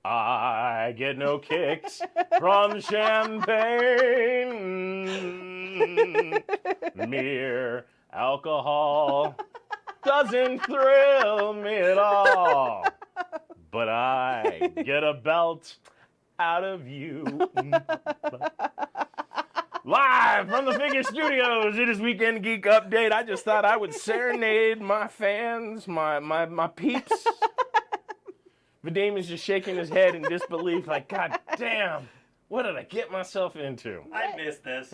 I get no kicks from champagne. Mere alcohol doesn't thrill me at all. But I get a belt out of you. Live from the Figure Studios, it is Weekend Geek Update. I just thought I would serenade my fans, my peeps. Vadim is just shaking his head in disbelief like, God damn, what did I get myself into? I missed this.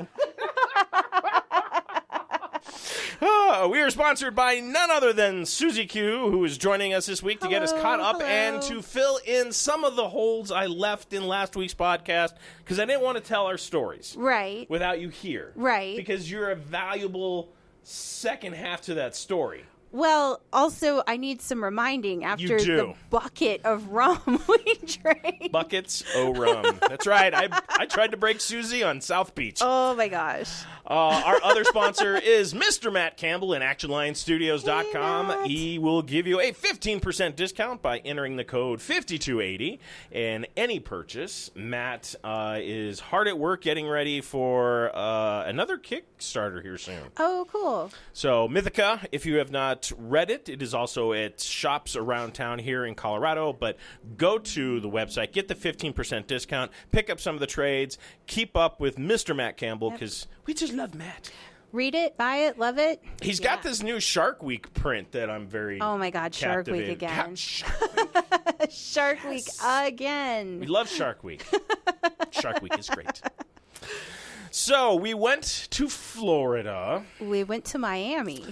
We are sponsored by none other than Suzi Q, who is joining us this week to get us caught up and to fill in some of the holes I left in last week's podcast because I didn't want to tell our stories. Right. Without you here. Right. Because you're a valuable second half to that story. Well, also, I need some reminding after You do. the bucket of rum we drank. Buckets o' rum. That's right. I tried to break Suzi on South Beach. Oh, my gosh. Our other sponsor is Mr. Matt Campbell in ActionLionStudios.com. Hey, Matt. He will give you a 15% discount by entering the code 5280 in any purchase. Matt is hard at work getting ready for another Kickstarter here soon. Oh, cool. So Mythica, if you have not read it, it is also at shops around town here in Colorado, but go to the website, get the 15% discount, pick up some of the trades, keep up with Mr. Matt Campbell, because we just love Matt. Read it, buy it, love it. He's got this new Shark Week print that I'm very Oh, my God, Shark Week captivated. again. Shark Week. Shark Week again. We love Shark Week. Shark Week is great. So we went to Florida. We went to Miami.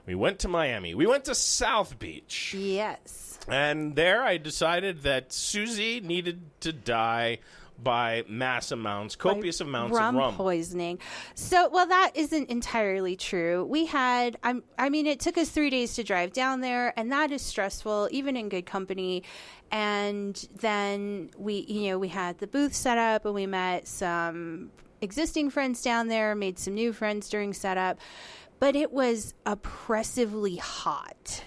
We went to Miami. We went to South Beach. Yes. And there I decided that Suzi needed to die by mass amounts, copious amounts of rum. Poisoning. So, well, that isn't entirely true. We had, I mean, it took us 3 days to drive down there, and that is stressful, even in good company. And then we had the booth set up, and we met some existing friends down there, made some new friends during setup. But it was oppressively hot.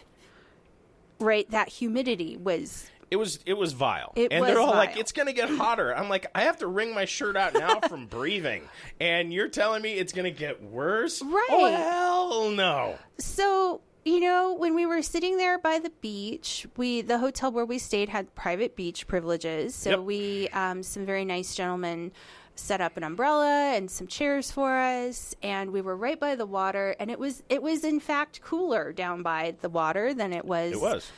Right? That humidity was... It was vile. It and was they're all vile. like, it's going to get hotter. I'm like, I have to wring my shirt out now from breathing. And you're telling me it's going to get worse? Right. Oh, hell no. So, when we were sitting there by the beach, the hotel where we stayed had private beach privileges. So Yep. we, some very nice gentlemen set up an umbrella and some chairs for us, and we were right by the water, and it was in fact cooler down by the water than it was. It was.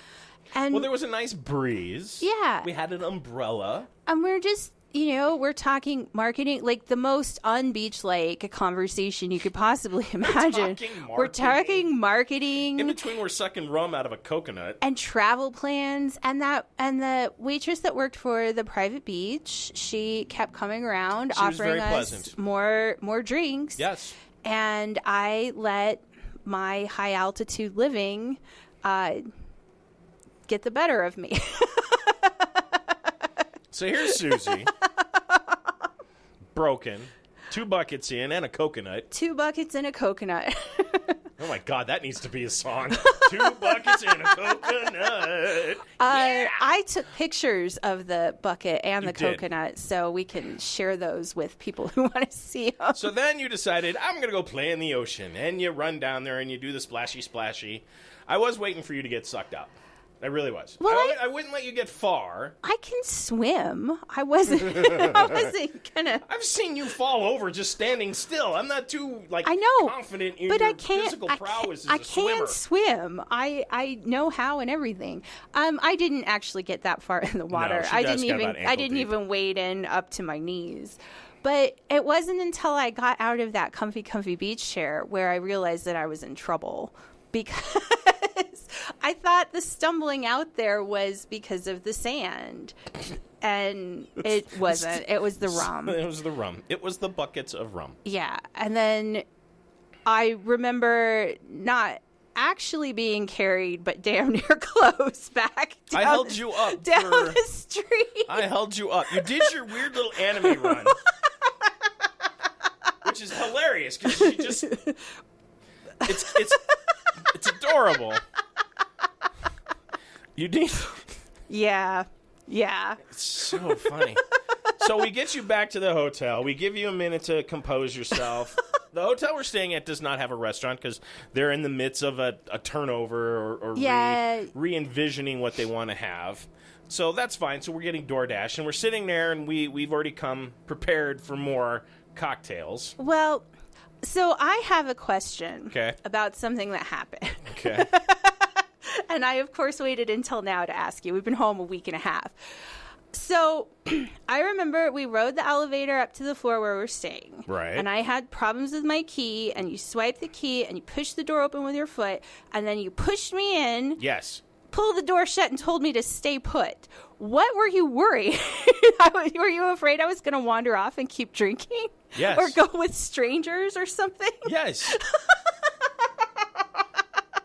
And Well, there was a nice breeze. Yeah. We had an umbrella. And we're just, we're talking marketing, like the most un-beach-like conversation you could possibly imagine. We're talking marketing. In between, we're sucking rum out of a coconut. And travel plans, and the waitress that worked for the private beach, she kept coming around, She was offering very us pleasant. more drinks. Yes. And I let my high altitude living get the better of me. So here's Suzi. Broken. 2 buckets in and a coconut. 2 buckets and a coconut. Oh my God, that needs to be a song. 2 buckets and a coconut. Yeah. I took pictures of the bucket and You the did. coconut, so we can share those with people who want to see them. So then you decided, I'm going to go play in the ocean. And you run down there and you do the splashy. I was waiting for you to get sucked up. I really was. Well, I wouldn't let you get far. I can swim. I wasn't gonna. I've seen you fall over just standing still. I'm not too I know, confident in but your I can't. physical prowess I as a swimmer. can't swim. I know how and everything. I didn't actually get that far in the water. she I does didn't get even. about ankle I didn't deep. even wade in up to my knees. But it wasn't until I got out of that comfy beach chair where I realized that I was in trouble, because I thought the stumbling out there was because of the sand. And it wasn't. It was the rum. It was the rum. It was the buckets of rum. Yeah. And then I remember not actually being carried, but damn near close back down, I held you up down for- the street. I held you up. You did your weird little anime run. Which is hilarious because you just... It's adorable. You did... Yeah. Yeah. It's so funny. So we get you back to the hotel. We give you a minute to compose yourself. The hotel we're staying at does not have a restaurant because they're in the midst of a turnover or re-envisioning what they want to have. So that's fine. So we're getting DoorDash, and we're sitting there, and we've already come prepared for more cocktails. Well, so I have a question about something that happened. Okay. And I, of course, waited until now to ask you. We've been home a week and a half. So I remember we rode the elevator up to the floor where we're staying. Right. And I had problems with my key, and you swiped the key, and you pushed the door open with your foot, and then you pushed me in. Yes. Pulled the door shut and told me to stay put. What were you worried? Were you afraid I was going to wander off and keep drinking? Yes. Or go with strangers or something? Yes.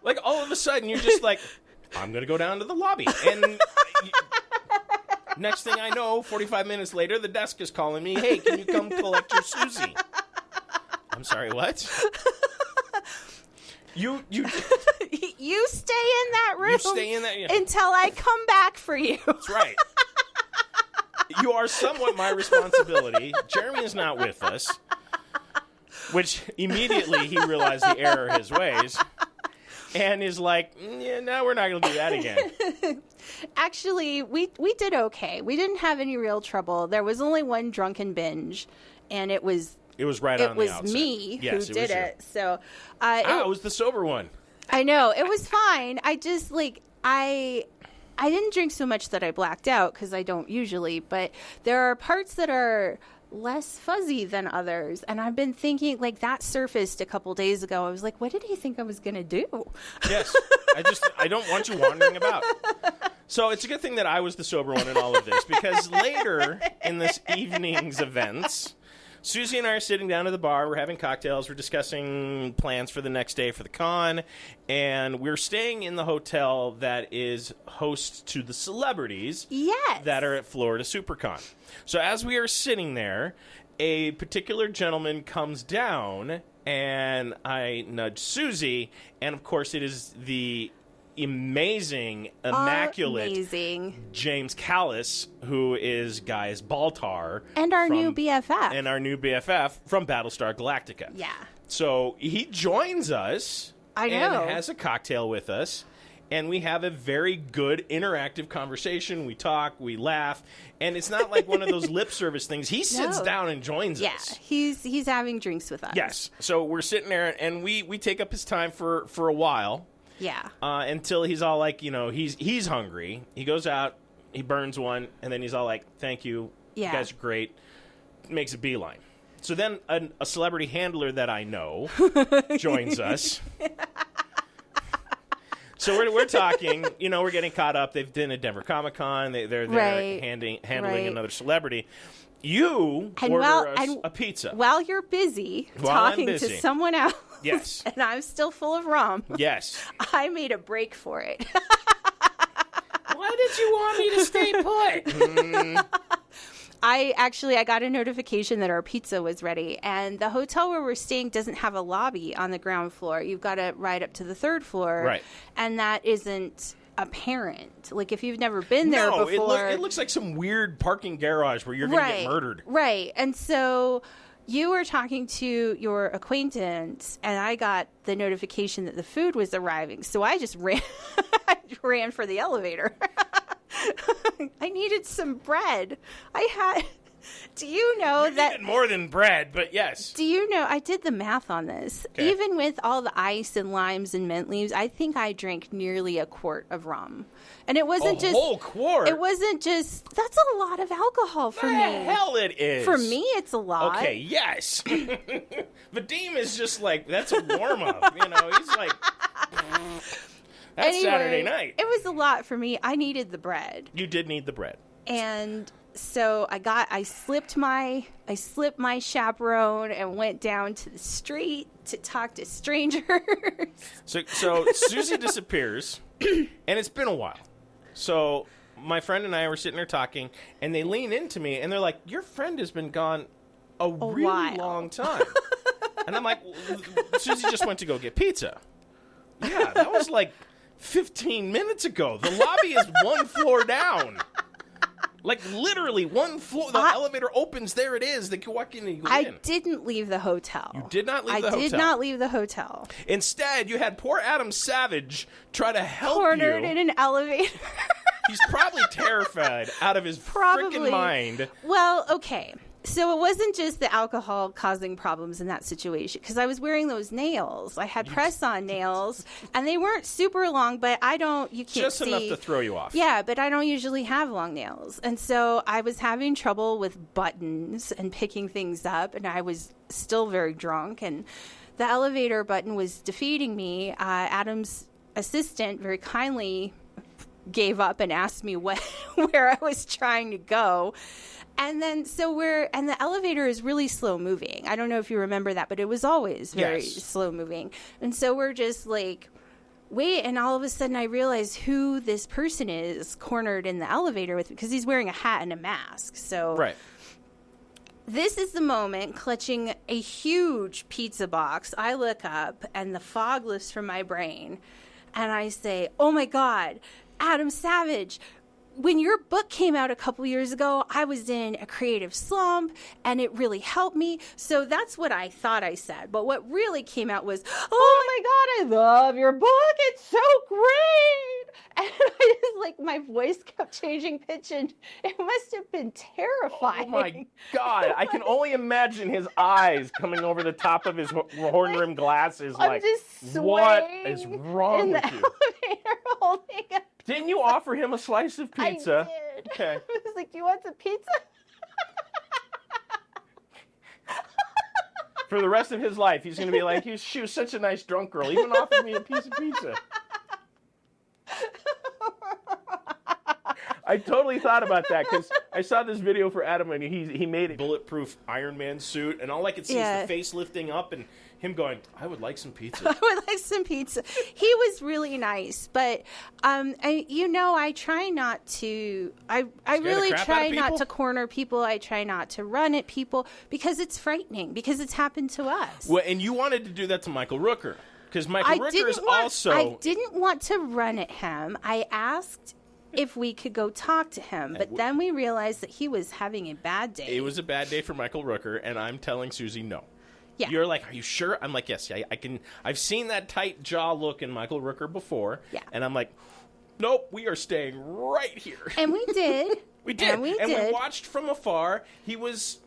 Like, all of a sudden, you're just like, I'm going to go down to the lobby. And next thing I know, 45 minutes later, the desk is calling me, hey, can you come collect your Suzi? I'm sorry, what? You You stay in that room. You stay in that until I come back for you. That's right. You are somewhat my responsibility. Jeremy is not with us, which immediately he realized the error of his ways and is like, no, we're not going to do that again. Actually, we did okay. We didn't have any real trouble. There was only one drunken binge, and it was right on the outset. It was me who did it. So it was the sober one. I know. It was fine. I just, I didn't drink so much that I blacked out because I don't usually, but there are parts that are less fuzzy than others. And I've been thinking, that surfaced a couple days ago. I was like, what did he think I was going to do? Yes. I don't want you wandering about. So it's a good thing that I was the sober one in all of this, because later in this evening's events, Suzi and I are sitting down at the bar. We're having cocktails. We're discussing plans for the next day for the con. And we're staying in the hotel that is host to the celebrities that are at Florida Supercon. So as we are sitting there, a particular gentleman comes down, and I nudge Suzi. And, of course, it is the immaculate James Callis, who is Guy's Baltar. And our new BFF. And our new BFF from Battlestar Galactica. Yeah. So he joins us and has a cocktail with us. And we have a very good interactive conversation. We talk, we laugh. And it's not like one of those lip service things. He sits down and joins us. Yeah, he's having drinks with us. Yes. So we're sitting there, and we take up his time for a while. Yeah. Until he's all like, he's hungry. He goes out, he burns one, and then he's all like, thank you. Yeah. You guys are great. Makes a beeline. So then a celebrity handler that I know joins us. So we're talking, we're getting caught up. They've been at Denver Comic Con. They're there handling another celebrity. You order a pizza. While you're busy talking to someone else. Yes. And I'm still full of rum. Yes. I made a break for it. Why did you want me to stay put? I got a notification that our pizza was ready, and the hotel where we're staying doesn't have a lobby on the ground floor. You've got to ride up to the third floor. Right. And that isn't apparent. If you've never been there before. It looks like some weird parking garage where you're going to get murdered. Right. And so you were talking to your acquaintance, and I got the notification that the food was arriving. So I just ran for the elevator. I needed some bread. Do you know you needed more than bread, but yes. Do you know, I did the math on this. Okay. Even with all the ice and limes and mint leaves, I think I drank nearly a quart of rum. And it wasn't a whole quart? It wasn't just, that's a lot of alcohol for me. The hell it is. For me, it's a lot. Okay, yes. Vadim is just like, that's a warm-up. He's like... That's Saturday night. It was a lot for me. I needed the bread. You did need the bread. And so I slipped my chaperone and went down to the street to talk to strangers. So Suzi disappears, and it's been a while. So my friend and I were sitting there talking, and they lean into me, and they're like, your friend has been gone a really long time. And I'm like, Suzi just went to go get pizza. Yeah, that was like 15 minutes ago. The lobby is one floor down. Like, literally, one floor, the elevator opens, there it is. They can walk in and you go in. I didn't leave the hotel. You did not leave the hotel? I did not leave the hotel. Instead, you had poor Adam Savage try to help Cornered in an elevator. He's probably terrified out of his freaking mind. Well, okay. So it wasn't just the alcohol causing problems in that situation, because I was wearing those nails. I had press-on nails, and they weren't super long, but you can't just see. Enough to throw you off. Yeah, but I don't usually have long nails. And so I was having trouble with buttons and picking things up, and I was still very drunk, and the elevator button was defeating me. Adam's assistant very kindly gave up and asked me where I was trying to go. And then, and the elevator is really slow moving. I don't know if you remember that, but it was always very slow moving. And so we're just like, wait, and all of a sudden I realize who this person is cornered in the elevator with, because he's wearing a hat and a mask. So right. This is the moment, clutching a huge pizza box. I look up and the fog lifts from my brain and I say, oh my God, Adam Savage. When your book came out a couple years ago, I was in a creative slump, and it really helped me. So that's what I thought I said. But what really came out was, oh my God, I love your book. It's so great. And I just, like, my voice kept changing pitch, and it must have been terrifying. Oh my God. I can only imagine his eyes coming over the top of his horn-rimmed glasses. I'm like, just what is wrong in with the you? elevator holding a Didn't you offer him a slice of pizza? I did. Okay. I was like, do you want some pizza? For the rest of his life, he's going to be like, she was such a nice drunk girl. Even offered me a piece of pizza. I totally thought about that because I saw this video for Adam and he made a bulletproof Iron Man suit, and all I could see is the face lifting up and him going, I would like some pizza. I would like some pizza. He was really nice, but I try not to. I really try not to corner people. I try not to run at people because it's frightening. Because it's happened to us. Well, and you wanted to do that to Michael Rooker because Michael Rooker is also. I didn't want to run at him. I asked if we could go talk to him, but then we realized that he was having a bad day. It was a bad day for Michael Rooker, and I'm telling Susie no. Yeah. You're like, are you sure? I'm like, yes, I can. I've seen that tight jaw look in Michael Rooker before. Yeah. And I'm like, nope, we are staying right here. And we did. We did. And we watched from afar. He was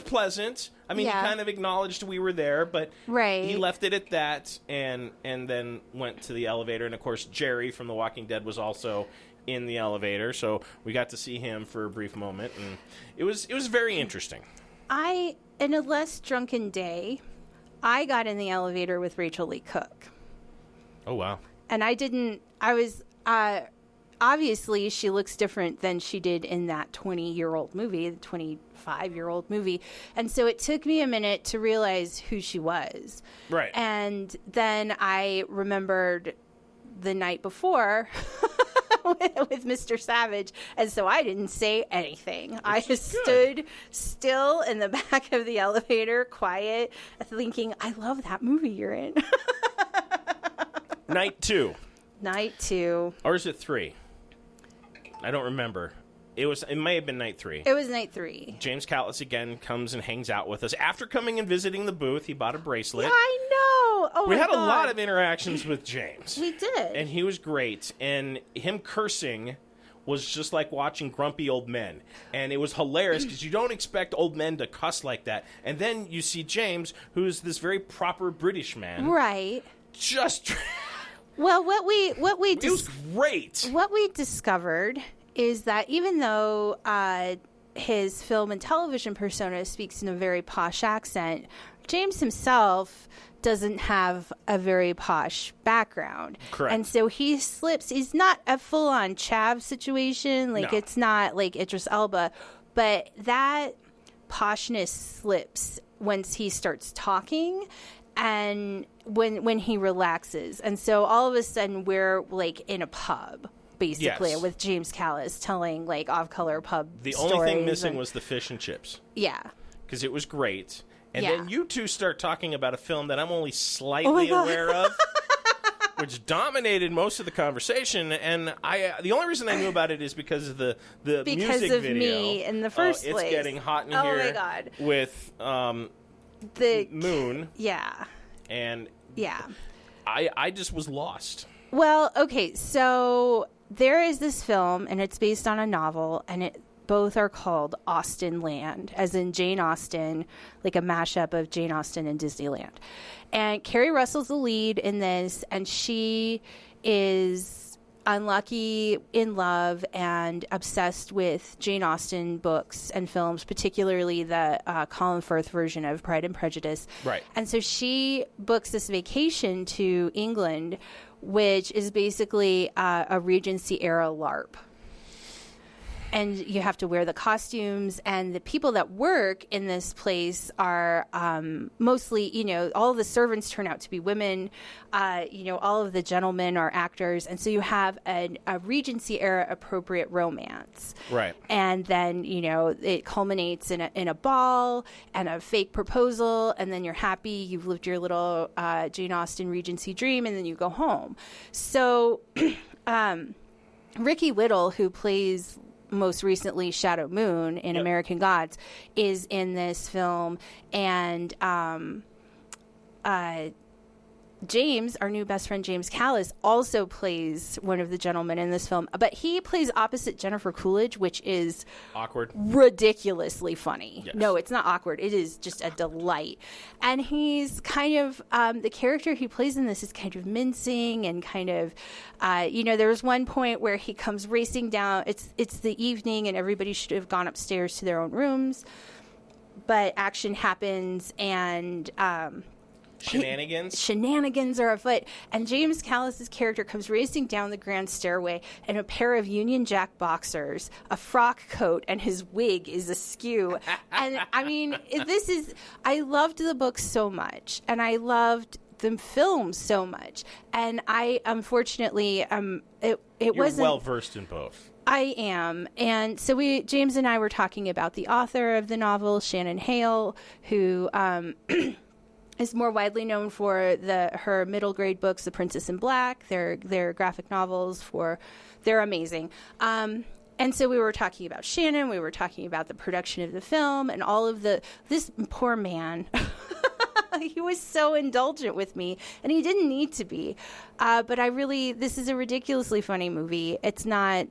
pleasant. I mean, he kind of acknowledged we were there, but he left it at that and then went to the elevator. And, of course, Jerry from The Walking Dead was also in the elevator, so we got to see him for a brief moment, and it was very interesting. In a less drunken day, I got in the elevator with Rachel Lee Cook. Oh, wow. And obviously she looks different than she did in that 20-year-old movie, the 25-year-old movie. And so it took me a minute to realize who she was. Right. And then I remembered the night before with Mr. Savage, and so I didn't say anything. I just stood still in the back of the elevator, quiet, thinking, I love that movie you're in. Night 2. Night 2. Or is it 3? I don't remember. It may have been night 3. It was night 3. James Callis again comes and hangs out with us. After coming and visiting the booth, he bought a bracelet. Yeah, I know. Oh, we had a lot of interactions with James. We did. And he was great. And him cursing was just like watching grumpy old men. And it was hilarious because you don't expect old men to cuss like that. And then you see James, who's this very proper British man. Right. Just... Well, what we it was great. What we discovered is that even though his film and television persona speaks in a very posh accent, James himself doesn't have a very posh background. Correct. And so he slips. He's not a full-on Chav situation. Like, it's not like Idris Elba. But that poshness slips once he starts talking and when he relaxes. And so all of a sudden we're, like, in a pub, basically, with James Callis telling, like, off-color pub The stories. only thing missing was the fish and chips. Yeah. Because it was great. And then you two start talking about a film that I'm only slightly aware of. which dominated most of the conversation. And the only reason I knew about it is because of the because music of video. me in the first place. It's getting hot in here. Oh my God. With the moon. Yeah. And yeah, I just was lost. Well, okay, so there is this film, and it's based on a novel, and both are called Austen Land, as in Jane Austen, like a mashup of Jane Austen and Disneyland. And Kerry Russell's the lead in this, and she is unlucky in love and obsessed with Jane Austen books and films, particularly the Colin Firth version of Pride and Prejudice. Right. And so she books this vacation to England, which is basically a Regency era LARP. And you have to wear the costumes, and the people that work in this place are mostly, all of the servants turn out to be women. All of the gentlemen are actors. And so you have a Regency era appropriate romance. Right. And then, it culminates in a ball and a fake proposal. And then you're happy. You've lived your little Jane Austen Regency dream, and then you go home. So Ricky Whittle, who plays most recently Shadow Moon in American Gods, is in this film, and James, our new best friend James Callis, also plays one of the gentlemen in this film, but he plays opposite Jennifer Coolidge, which is awkward, ridiculously funny. Yes. No, it's not awkward. It is just a delight. And he's kind of, the character he plays in this is kind of mincing and kind of, there was one point where he comes racing down. It's the evening and everybody should have gone upstairs to their own rooms, but action happens and, Shenanigans are afoot, and James Callis' character comes racing down the grand stairway in a pair of Union Jack boxers, a frock coat, and his wig is askew. And I mean, I loved the book so much, and I loved the film so much, and I unfortunately You're well versed in both. I am. And so James and I were talking about the author of the novel, Shannon Hale, who is more widely known for her middle grade books, The Princess in Black. They're graphic novels they're amazing. And so we were talking about Shannon, we were talking about the production of the film and all of this poor man. He was so indulgent with me, and he didn't need to be. But this is a ridiculously funny movie. It's not,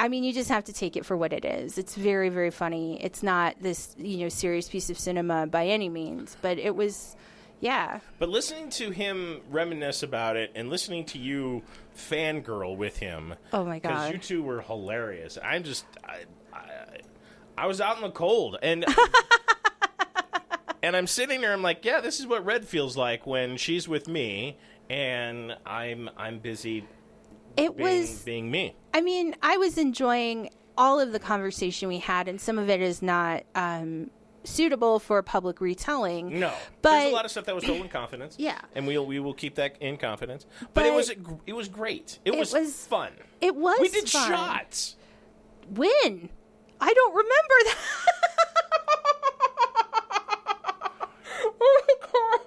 you just have to take it for what it is. It's very, very funny. It's not this, serious piece of cinema by any means, but it was, yeah. But listening to him reminisce about it and listening to you fangirl with him. Oh my God. Because you two were hilarious. I was out in the cold, and and I'm sitting there, I'm like, yeah, this is what Red feels like when she's with me and I'm busy being me. I was enjoying all of the conversation we had, and some of it is not suitable for public retelling. No, but there's a lot of stuff that was told in confidence. Yeah, and we will keep that in confidence. But it was great. It was fun. It was. We did fun. shots. When? I don't remember that. Oh my God.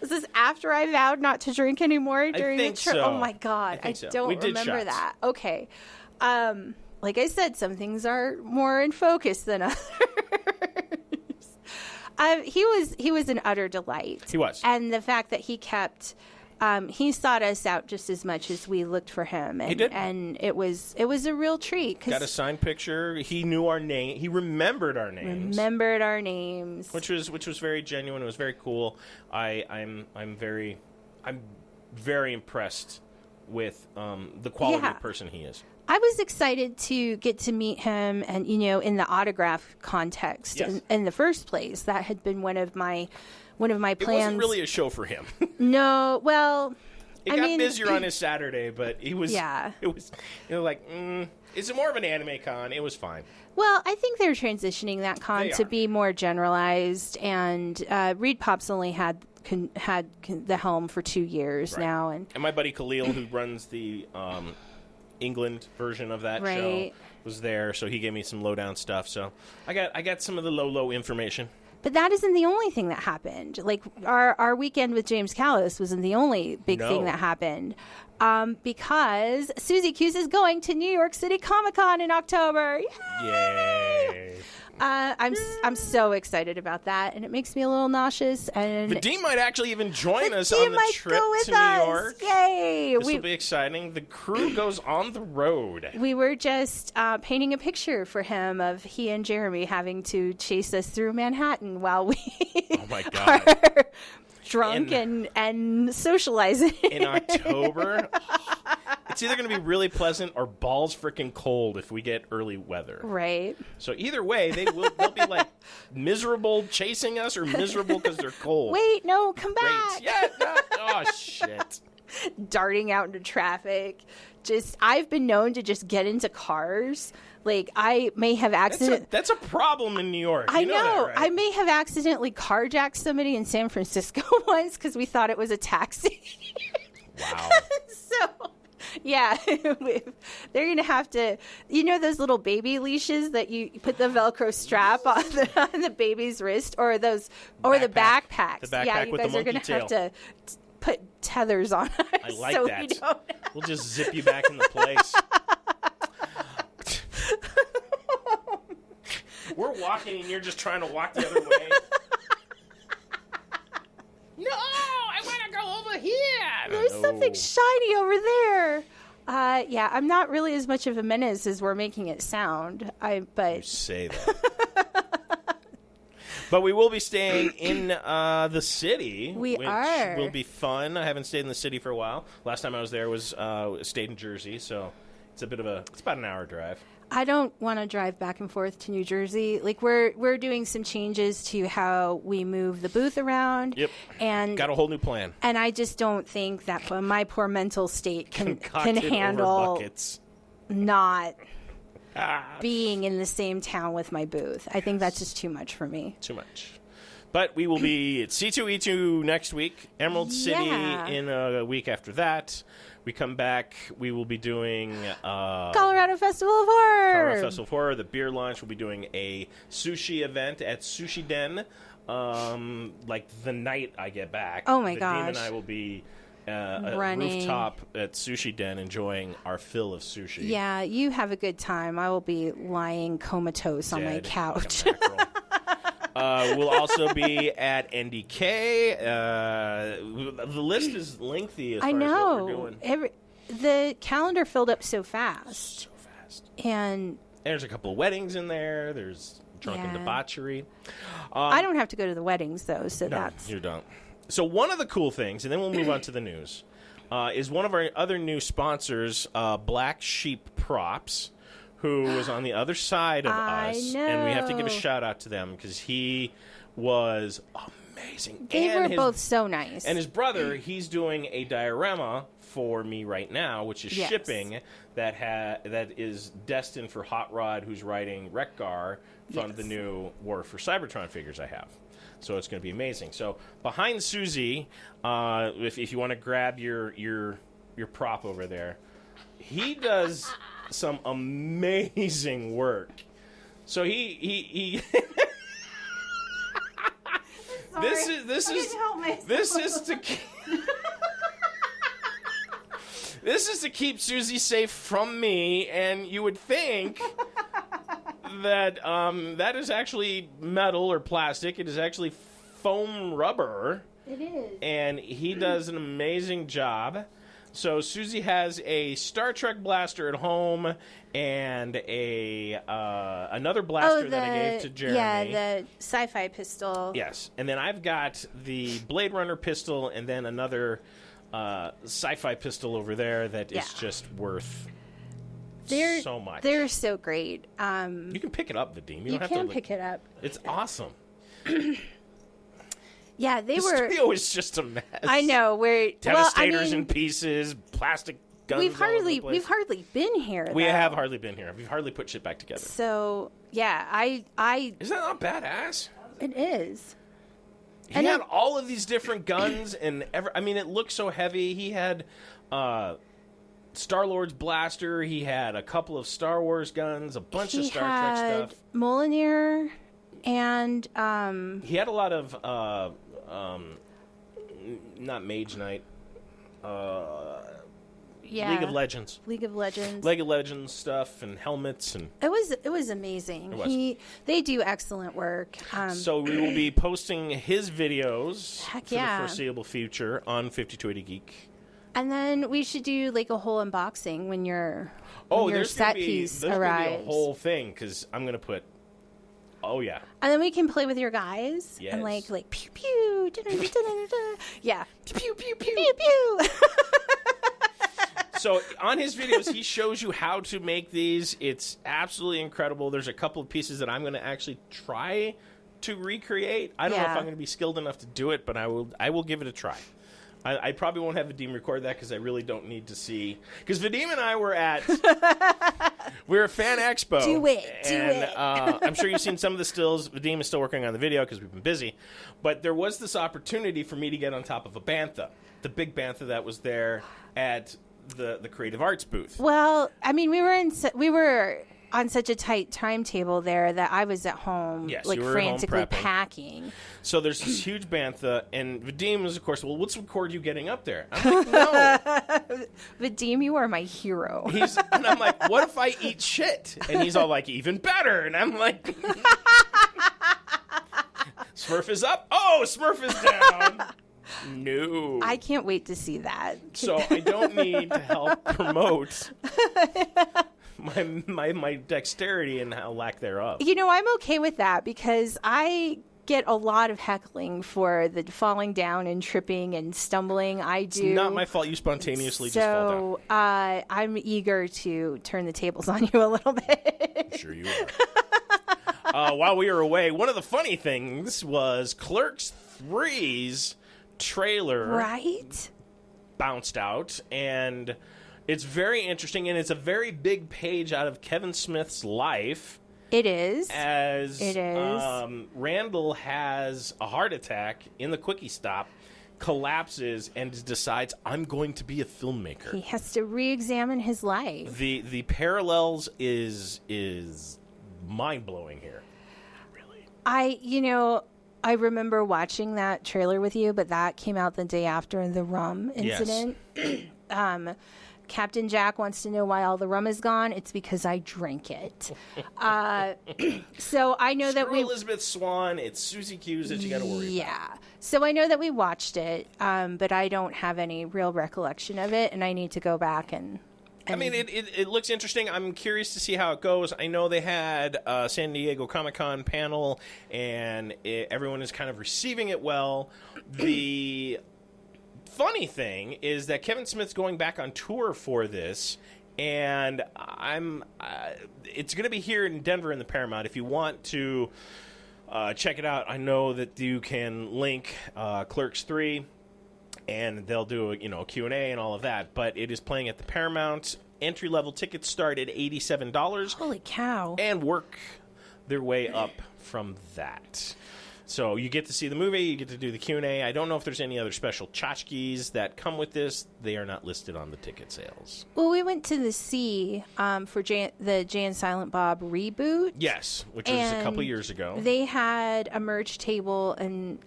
Is this after I vowed not to drink anymore during the trip? So. Oh my God. I don't remember that. Okay. Like I said, some things are more in focus than others. He was an utter delight. He was. And the fact that he kept he sought us out just as much as we looked for him. And, he did. And it was a real treat. Got a signed picture. He knew our name. He remembered our names. Which was very genuine. It was very cool. I'm very impressed with the quality of person he is. I was excited to get to meet him, and in the autograph context. Yes. In the first place, that had been one of my plans. It wasn't really a show for him. No, well, it got busier on his Saturday, but he was. Yeah. It was, is it more of an anime con? It was fine. Well, I think they're transitioning that con to be more generalized, and Reed Pop's only had the helm for 2 years now, and my buddy Khalil, who runs the England version of that show, was there, so he gave me some lowdown stuff. So I got some of the low information. But that isn't the only thing that happened. Like, our weekend with James Callis wasn't the only big thing that happened. Because Suzi Q's is going to New York City Comic-Con in October. Yay! I'm so excited about that, and it makes me a little nauseous. And Vadim might actually even join us on the trip to New York. Yay! This will be exciting. The crew goes on the road. We were just painting a picture for him of he and Jeremy having to chase us through Manhattan while we are drunk and socializing. In October, it's either going to be really pleasant or balls freaking cold if we get early weather. Right. So either way, they'll be like miserable chasing us or miserable because they're cold. Wait, no, come back. Yeah, no. Oh, shit. Darting out into traffic. I've been known to just get into cars. Like, I may have accidentally... That's a problem in New York. I know. That, right? I may have accidentally carjacked somebody in San Francisco once because we thought it was a taxi. Wow. So... yeah, they're going to have to, those little baby leashes that you put the Velcro strap on the baby's wrist, or the backpacks. The backpack yeah, you with guys the are going to have to put tethers on us. I like that. We'll just zip you back into place. We're walking and you're just trying to walk the other way. No, I want to go over here. There's something shiny over there. Yeah, I'm not really as much of a menace as we're making it sound. But you say that. But we will be staying in the city. Which will be fun. I haven't stayed in the city for a while. Last time I was there was stayed in Jersey, so it's about an hour drive. I don't want to drive back and forth to New Jersey. Like, we're doing some changes to how we move the booth around. Yep. And got a whole new plan. And I just don't think that my poor mental state can handle not being in the same town with my booth. I think that's just too much for me. Too much. But we will be at C2E2 next week, Emerald City in a week after that. We come back, we will be doing... Colorado Festival of Horror. The beer launch. We'll be doing a sushi event at Sushi Den, like the night I get back. Oh, my gosh. Vadim and I will be at rooftop at Sushi Den enjoying our fill of sushi. Yeah, you have a good time. I will be lying comatose on my couch. We'll also be at NDK. The list is lengthy as far as what we're doing. The calendar filled up so fast. So fast. And there's a couple of weddings in there. There's drunken debauchery. I don't have to go to the weddings, though, so no, you don't. So one of the cool things, and then we'll move on to the news, is one of our other new sponsors, Black Sheep Props, who was on the other side of us. And we have to give a shout out to them because he was amazing. They were both so nice. And his brother, he's doing a diorama for me right now, which is shipping, that is destined for Hot Rod, who's writing Wreck-Gar from the new War for Cybertron figures I have. So it's going to be amazing. So behind Suzi, if you want to grab your prop over there, he does some amazing work. So he this is to keep Suzi safe from me, and you would think that that is actually metal or plastic. It is actually foam rubber. It is. And he does an amazing job. So Suzi has a Star Trek blaster at home and another blaster that I gave to Jeremy. Yeah, the sci-fi pistol. Yes. And then I've got the Blade Runner pistol and then another sci-fi pistol over there that is just worth so much. They're so great. You can pick it up, Vadim. You can pick it up. It's awesome. Yeah, the studio is just a mess. I know. We're Devastators in pieces, plastic guns. We've hardly been here. We have hardly been here. We've hardly put shit back together. So yeah, I Is that not badass? It is. He had all of these different guns, and it looked so heavy. He had Star-Lord's blaster. He had a couple of Star Wars guns, a bunch of Star Trek stuff. Mjolnir. And he had a lot of not Mage Knight. yeah, League of Legends stuff and helmets, and it was amazing. It was. They do excellent work. So we will be posting his videos for the foreseeable future on 5280 Geek. And then we should do like a whole unboxing when your there's set gonna be, piece there's arrives. Gonna be a whole thing because I'm gonna put. Oh yeah. And then we can play with your guys Yes. and like pew pew, yeah, Pew pew pew. pew pew. So on his videos, he shows you how to make these. It's absolutely incredible. There's a couple of pieces that I'm going to actually try to recreate. I don't know if I'm going to be skilled enough to do it, but I will give it a try. I probably won't have Vadim record that because I really don't need to see. Because Vadim and I were at Fan Expo. Do it. I'm sure you've seen some of the stills. Vadim is still working on the video because we've been busy. But there was this opportunity for me to get on top of a bantha, the big bantha that was there at the Creative Arts booth. Well, I mean, we were on such a tight timetable there that I was at home, like frantically packing. So there's this huge bantha, and Vadim was, of course, well, what's record you getting up there? I'm like, no. Vadim, you are my hero. And I'm like, what if I eat shit? And he's all like, even better. And I'm like, Smurf is up. Oh, Smurf is down. No. I can't wait to see that. So I don't need to help promote my dexterity and lack thereof. You know, I'm okay with that because I get a lot of heckling for the falling down and tripping and stumbling. I do. It's not my fault. You spontaneously just fall down. I'm eager to turn the tables on you a little bit. Sure you are. While we were away, one of the funny things was Clerks 3's trailer bounced out, and it's very interesting, and it's a very big page out of Kevin Smith's life. It is. Randall has a heart attack in the quickie stop, collapses, and decides, I'm going to be a filmmaker. He has to re-examine his life. The parallels is mind-blowing here. Really. I remember watching that trailer with you, but that came out the day after the rum incident. Yes. Captain Jack wants to know why all the rum is gone. It's because I drank it. So I know that Elizabeth Swann, it's Susie Q's that you got to worry about. Yeah. So I know that we watched it, but I don't have any real recollection of it, and I need to go back and I mean, it looks interesting. I'm curious to see how it goes. I know they had a San Diego Comic-Con panel, and everyone is kind of receiving it well. The funny thing is that Kevin Smith's going back on tour for this, and it's going to be here in Denver in the Paramount. If you want to check it out, I know that you can link Clerks 3. And they'll do a Q&A and all of that. But it is playing at the Paramount. Entry-level tickets start at $87. Holy cow. And work their way up from that. So you get to see the movie. You get to do the Q&A. I don't know if there's any other special tchotchkes that come with this. They are not listed on the ticket sales. Well, we went to the C for the Jay and Silent Bob reboot. Yes, which was a couple years ago. They had a merch table, and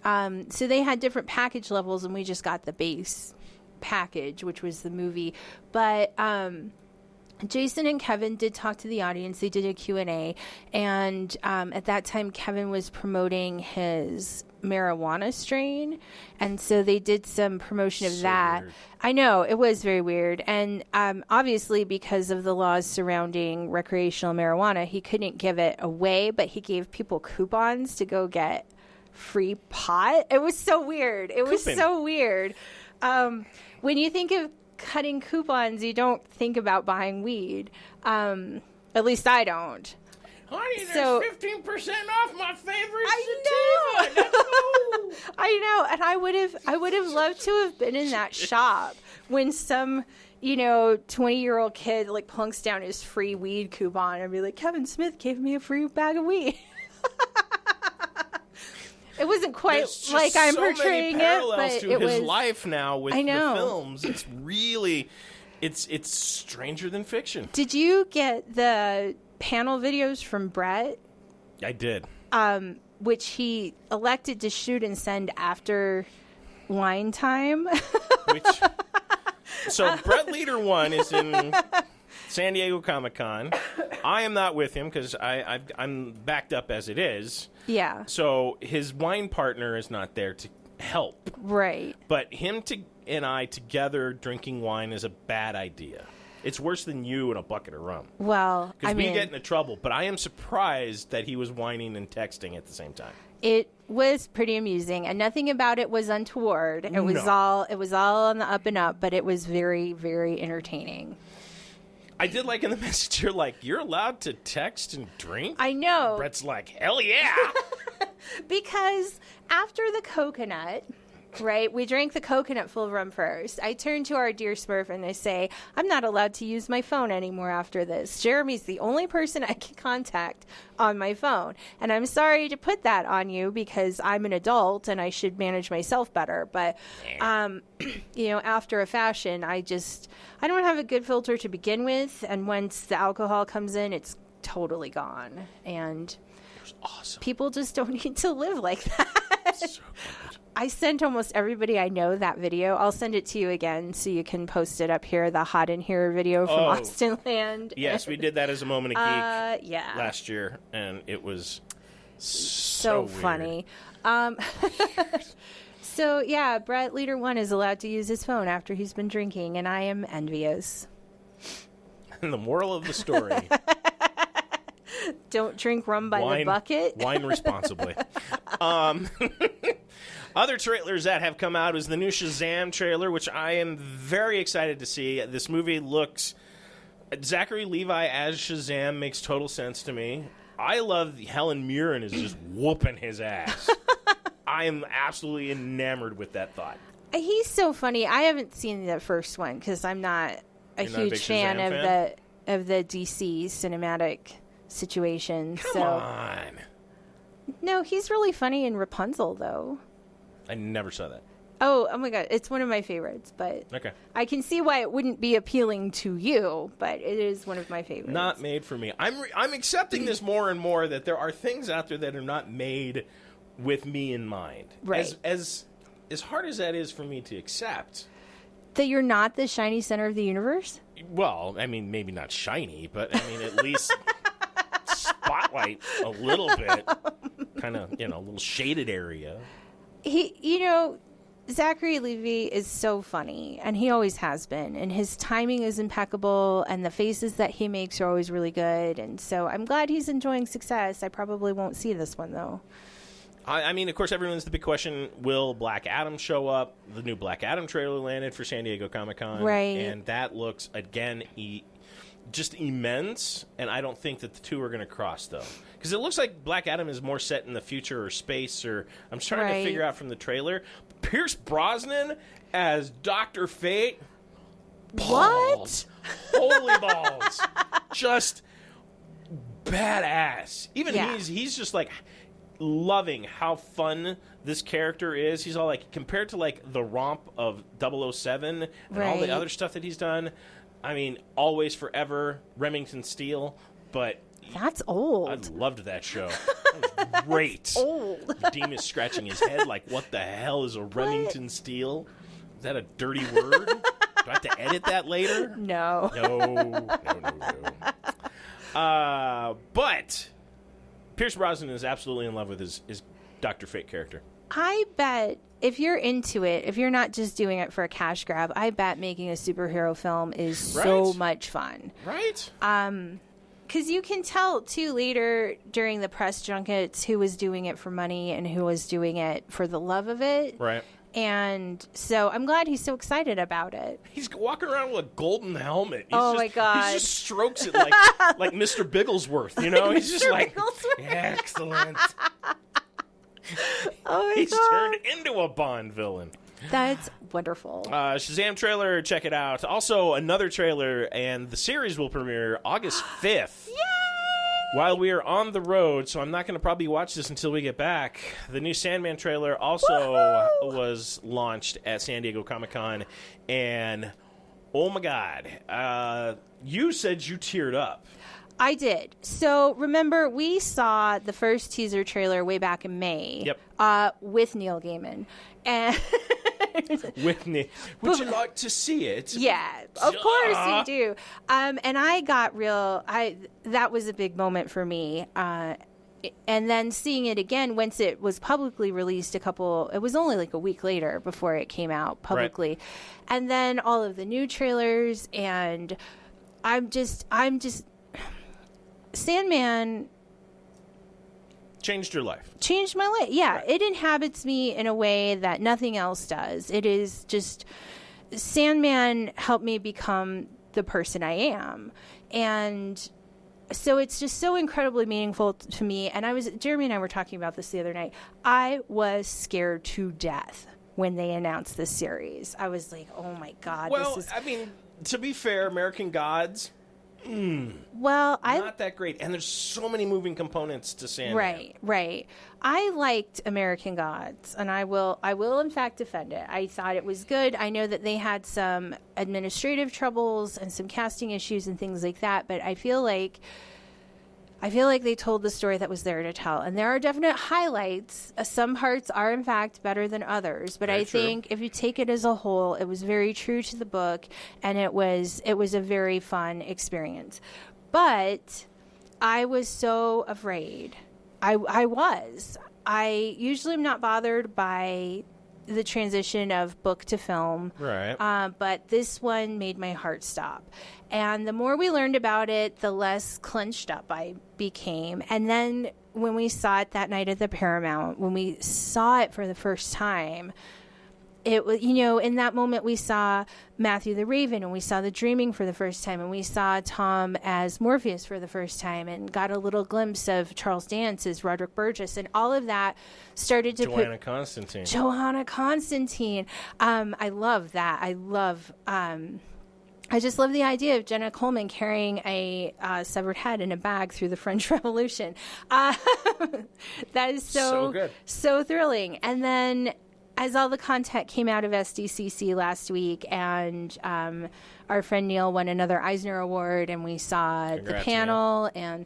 so they had different package levels, and we just got the base package, which was the movie. But Jason and Kevin did talk to the audience. They did a Q&A, and at that time, Kevin was promoting his marijuana strain, and so they did some promotion of that. Weird. I know, it was very weird, and obviously because of the laws surrounding recreational marijuana, he couldn't give it away, but he gave people coupons to go get free pot. It was so weird. When you think of cutting coupons, you don't think about buying weed. At least I don't. Honey, there's 15% off my favorite sativa. I know, and I would have loved to have been in that shop when some 20-year-old kid like plunks down his free weed coupon and be like, Kevin Smith gave me a free bag of weed. It wasn't quite like I'm portraying it, but it was his life now with the films. It's really, it's stranger than fiction. Did you get the panel videos from Brett? I did. which he elected to shoot and send after wine time. So Brett Leader 1 is in San Diego Comic-Con. I am not with him because I'm backed up as it is. Yeah. So his wine partner is not there to help. Right. But him and I together drinking wine is a bad idea. It's worse than you and a bucket of rum. Well, because we get into trouble. But I am surprised that he was whining and texting at the same time. It was pretty amusing, and nothing about it was untoward. It was all on the up and up, but it was very, very entertaining. I did like in the message, you're allowed to text and drink? I know. Brett's like, hell yeah. Because after the coconut, right, we drank the coconut full rum first. I turn to our dear Smurf and I say, I'm not allowed to use my phone anymore after this. Jeremy's the only person I can contact on my phone. And I'm sorry to put that on you because I'm an adult and I should manage myself better. But, after a fashion, I don't have a good filter to begin with. And once the alcohol comes in, it's totally gone. And it was awesome. People just don't need to live like that. So good. I sent almost everybody I know that video. I'll send it to you again so you can post it up here, the Hot in Here video from Austin Land. Yes, we did that as a Moment of Geek last year, and it was so funny. So, yeah, Brett Leader 1 is allowed to use his phone after he's been drinking, and I am envious. And the moral of the story... Don't drink rum by the bucket. Wine responsibly. Other trailers that have come out is the new Shazam trailer, which I am very excited to see. This movie looks... Zachary Levi as Shazam makes total sense to me. I love Helen Mirren is just whooping his ass. I am absolutely enamored with that thought. He's so funny. I haven't seen the first one because I'm not a huge fan of the DC cinematic situation. Come on. No, he's really funny in Rapunzel, though. I never saw that. Oh my God. It's one of my favorites, but okay. I can see why it wouldn't be appealing to you, but it is one of my favorites. Not made for me. I'm accepting this more and more that there are things out there that are not made with me in mind. Right. As hard as that is for me to accept. That you're not the shiny center of the universe? Well, I mean, maybe not shiny, but I mean, at least spotlight a little bit. Kind of, a little shaded area. Zachary Levi is so funny, and he always has been, and his timing is impeccable, and the faces that he makes are always really good, and so I'm glad he's enjoying success. I probably won't see this one, though. I mean, of course, everyone's the big question, will Black Adam show up? The new Black Adam trailer landed for San Diego Comic-Con. Right. And that looks, again, just immense, and I don't think that the two are going to cross, though. Because it looks like Black Adam is more set in the future or space, or I'm trying to figure out from the trailer. Pierce Brosnan as Dr. Fate. Balls. What? Holy balls. Just badass. Even he's just like... loving how fun this character is. He's all like, compared to like the romp of 007 and all the other stuff that he's done, I mean, Always Forever, Remington Steele, but that's old. I loved that show. That was great. That's old. Dean is scratching his head like, what the hell is a Remington Steele? Is that a dirty word? Do I have to edit that later? No. But Pierce Brosnan is absolutely in love with his Dr. Fate character. I bet if you're into it, if you're not just doing it for a cash grab, I bet making a superhero film is so much fun. Right. Because you can tell, too, later during the press junkets who was doing it for money and who was doing it for the love of it. Right. And so I'm glad he's so excited about it. He's walking around with a golden helmet. My God. He just strokes it like Mr. Bigglesworth, He's just like, excellent. He's turned into a Bond villain. That's wonderful. Shazam trailer, check it out. Also, another trailer, and the series will premiere August 5th. Yay! While we are on the road, so I'm not going to probably watch this until we get back. The new Sandman trailer also was launched at San Diego Comic-Con, and oh my God, you said you teared up. I did. So remember, we saw the first teaser trailer way back in May. Yep. With Neil Gaiman. And with Neil. Would you like to see it? Yeah, of course you do. And I got that was a big moment for me. And then seeing it again once it was publicly released it was only like a week later before it came out publicly. Right. And then all of the new trailers, and I'm just Sandman changed your life. Changed my life. Yeah, right. It inhabits me in a way that nothing else does. It is just Sandman helped me become the person I am. And so it's just so incredibly meaningful to me. And Jeremy and I were talking about this the other night. I was scared to death when they announced this series. I was like, oh my God. Well, I mean, to be fair, American Gods, not that great. And there's so many moving components to Sandman. Right. I liked American Gods, and I will in fact defend it. I thought it was good. I know that they had some administrative troubles and some casting issues and things like that, but I feel like they told the story that was there to tell. And there are definite highlights. Some parts are, in fact, better than others. But I think if you take it as a whole, it was very true to the book, and it was a very fun experience. But I was so afraid. I was. I usually am not bothered by the transition of book to film. Right. But this one made my heart stop. And the more we learned about it, the less clenched up I became. And then when we saw it that night at the Paramount, when we saw it for the first time, it was, in that moment we saw Matthew the Raven, and we saw The Dreaming for the first time, and we saw Tom as Morpheus for the first time, and got a little glimpse of Charles Dance as Roderick Burgess, and all of that started to Johanna Constantine. I love that. I just love the idea of Jenna Coleman carrying a severed head in a bag through the French Revolution. That is so good. So thrilling. And then as all the content came out of SDCC last week, and our friend Neil won another Eisner Award, and we saw the panel, and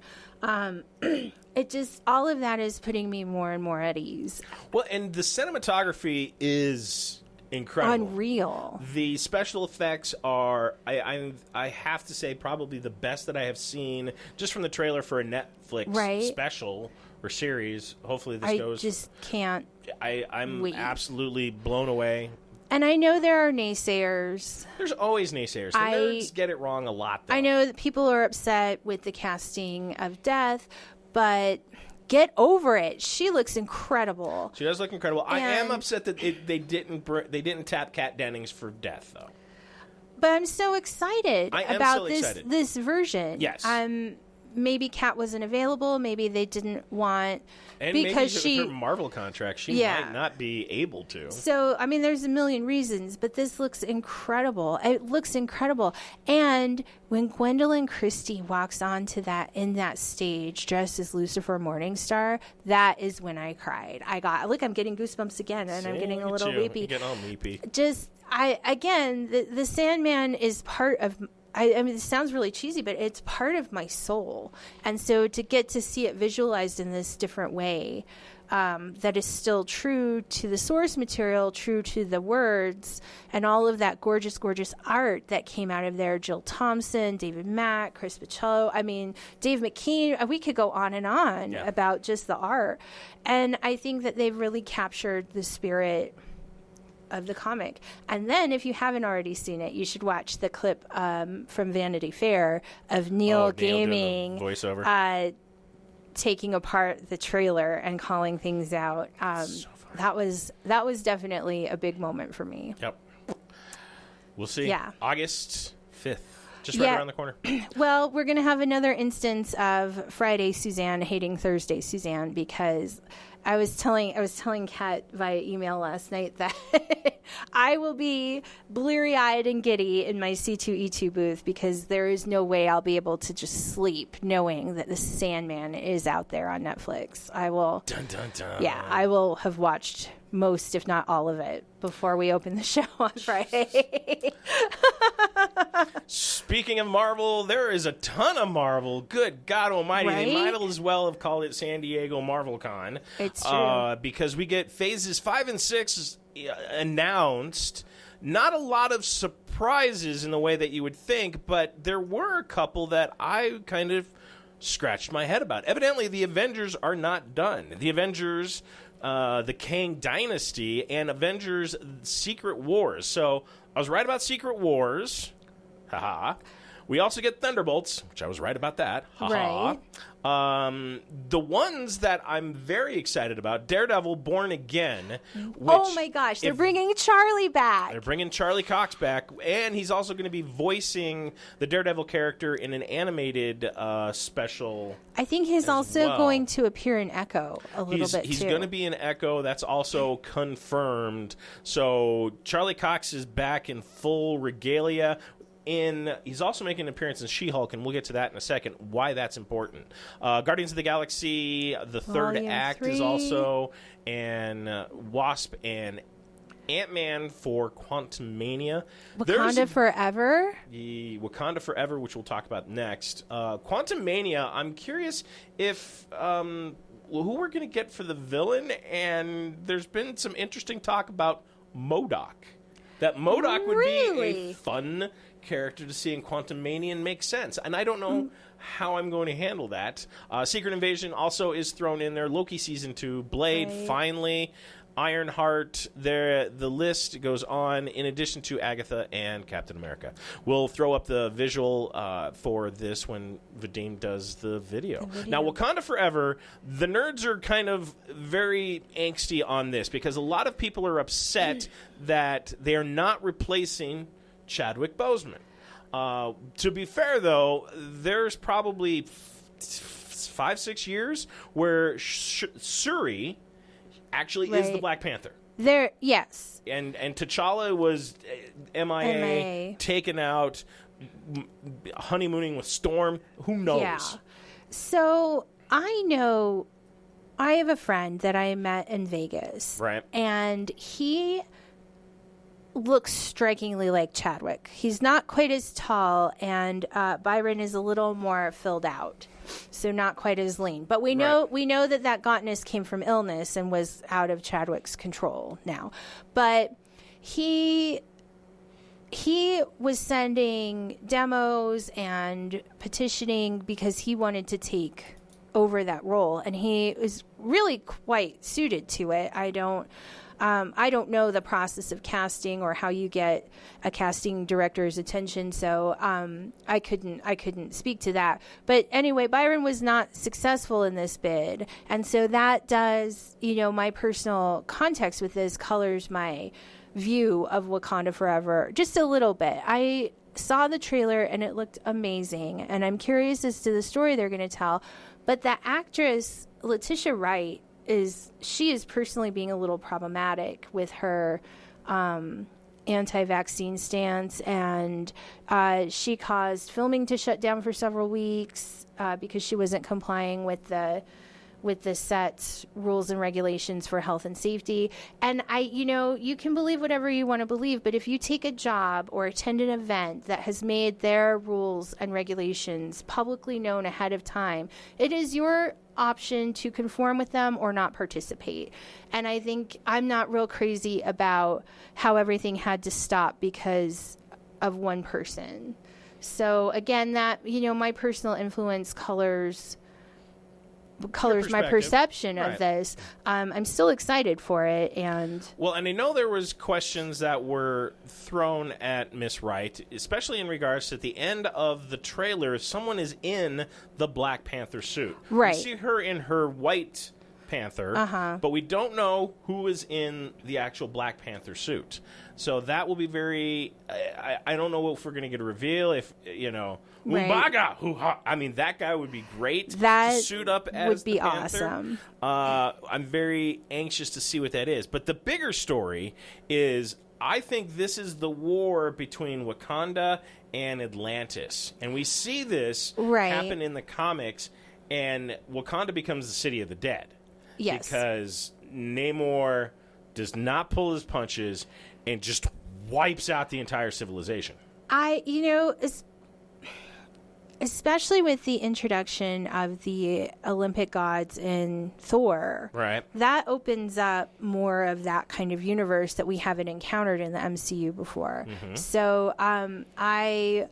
it just, all of that is putting me more and more at ease. Well, and the cinematography is incredible. Unreal. The special effects are, I have to say, probably the best that I have seen just from the trailer for a Netflix special or series. Hopefully this goes. I just can't. I'm wait. Absolutely blown away. And I know there are naysayers. There's always naysayers. The nerds get it wrong a lot, though. I know that people are upset with the casting of Death, but get over it. She looks incredible. She does look incredible. I am upset that they didn't tap Kat Dennings for Death, though. But I'm so excited about this version. Yes. Maybe Kat wasn't available. Maybe they didn't want, and because maybe her Marvel contract, she might not be able to. So, I mean, there's a million reasons, but this looks incredible. It looks incredible. And when Gwendolyn Christie walks onto that stage dressed as Lucifer Morningstar, that is when I cried. I'm getting goosebumps again, and I'm getting a little weepy. You're getting all weepy. The Sandman is part of. I mean, it sounds really cheesy, but it's part of my soul. And so to get to see it visualized in this different way, that is still true to the source material, true to the words, and all of that gorgeous, gorgeous art that came out of there. Jill Thompson, David Mack, Chris Picciolo, I mean, Dave McKean, we could go on and on about just the art. And I think that they've really captured the spirit of the comic. And then if you haven't already seen it, you should watch the clip from Vanity Fair of Neil Gaiman voiceover taking apart the trailer and calling things out. So that was definitely a big moment for me. Yep. We'll see. Yeah. August 5th. Just right around the corner. Well, we're going to have another instance of Friday Suzanne hating Thursday Suzanne, because I was telling Kat via email last night that I will be bleary-eyed and giddy in my C2E2 booth, because there is no way I'll be able to just sleep knowing that the Sandman is out there on Netflix. I will. Dun, dun, dun. Yeah, I will have watched most, if not all of it, before we open the show on Friday. Speaking of Marvel, there is a ton of Marvel. Good God Almighty! Right? They might as well have called it San Diego MarvelCon. It's true because we get phases 5 and 6 announced. Not a lot of surprises in the way that you would think, but there were a couple that I kind of scratched my head about. Evidently, the Avengers are not done. The Avengers, the Kang Dynasty, and Avengers Secret Wars. So I was right about Secret Wars. Haha. We also get Thunderbolts, which I was right about that. Haha. Right. The ones that I'm very excited about, Daredevil Born Again. Oh my gosh, they're bringing Charlie back. They're bringing Charlie Cox back, and he's also going to be voicing the Daredevil character in an animated special. I think he's also going to appear in Echo a little bit, too. He's going to be in Echo. That's also confirmed. So Charlie Cox is back in full regalia. He's also making an appearance in She-Hulk, and we'll get to that in a second, why that's important. Guardians of the Galaxy, the third act 3. Is also, and Wasp and Ant-Man for Quantumania. Wakanda Forever? The Wakanda Forever, which we'll talk about next. Quantumania, I'm curious if who we're going to get for the villain, and there's been some interesting talk about MODOK. That MODOK would be a fun character to see in Quantumania and makes sense. And I don't know how I'm going to handle that. Secret Invasion also is thrown in there. Loki Season 2. Blade, finally. Ironheart. The list goes on, in addition to Agatha and Captain America. We'll throw up the visual for this when Vadim does the video. Now, Wakanda Forever, the nerds are kind of very angsty on this because a lot of people are upset that they are not replacing Chadwick Boseman. To be fair, though, there's probably 5-6 years where Shuri actually is the Black Panther. Yes. And T'Challa was MIA, taken out, honeymooning with Storm. Who knows? Yeah. So I have a friend that I met in Vegas. Right. And he looks strikingly like Chadwick. He's not quite as tall, and Byron is a little more filled out, so not quite as lean. But we know that gauntness came from illness and was out of Chadwick's control now. But he was sending demos and petitioning because he wanted to take over that role, and he was really quite suited to it. I don't know the process of casting or how you get a casting director's attention, so I couldn't speak to that. But anyway, Byron was not successful in this bid, and so that does, my personal context with this colors my view of Wakanda Forever just a little bit. I saw the trailer and it looked amazing, and I'm curious as to the story they're going to tell. But the actress Letitia Wright is personally being a little problematic with her anti-vaccine stance, and she caused filming to shut down for several weeks because she wasn't complying with the set rules and regulations for health and safety. And you can believe whatever you want to believe, but if you take a job or attend an event that has made their rules and regulations publicly known ahead of time, it is your option to conform with them or not participate. And I think I'm not real crazy about how everything had to stop because of one person. So again, that, my personal influence colors my perception of this. I'm still excited for it, and I know there was questions that were thrown at Miss Wright, especially in regards to at the end of the trailer, someone is in the Black Panther suit. Right. We see her in her white Panther, but we don't know who is in the actual Black Panther suit. So that will be very. I don't know if we're going to get a reveal. If M'Baga, hoo-ha. I mean, that guy would be great. That to suit up as would be the Panther. Awesome. I'm very anxious to see what that is. But the bigger story is, I think this is the war between Wakanda and Atlantis, and we see this happen in the comics. And Wakanda becomes the city of the dead. Yes, because Namor does not pull his punches and just wipes out the entire civilization. Especially with the introduction of the Olympic gods in Thor, Right. that opens up more of that kind of universe that we haven't encountered in the MCU before. Mm-hmm. So I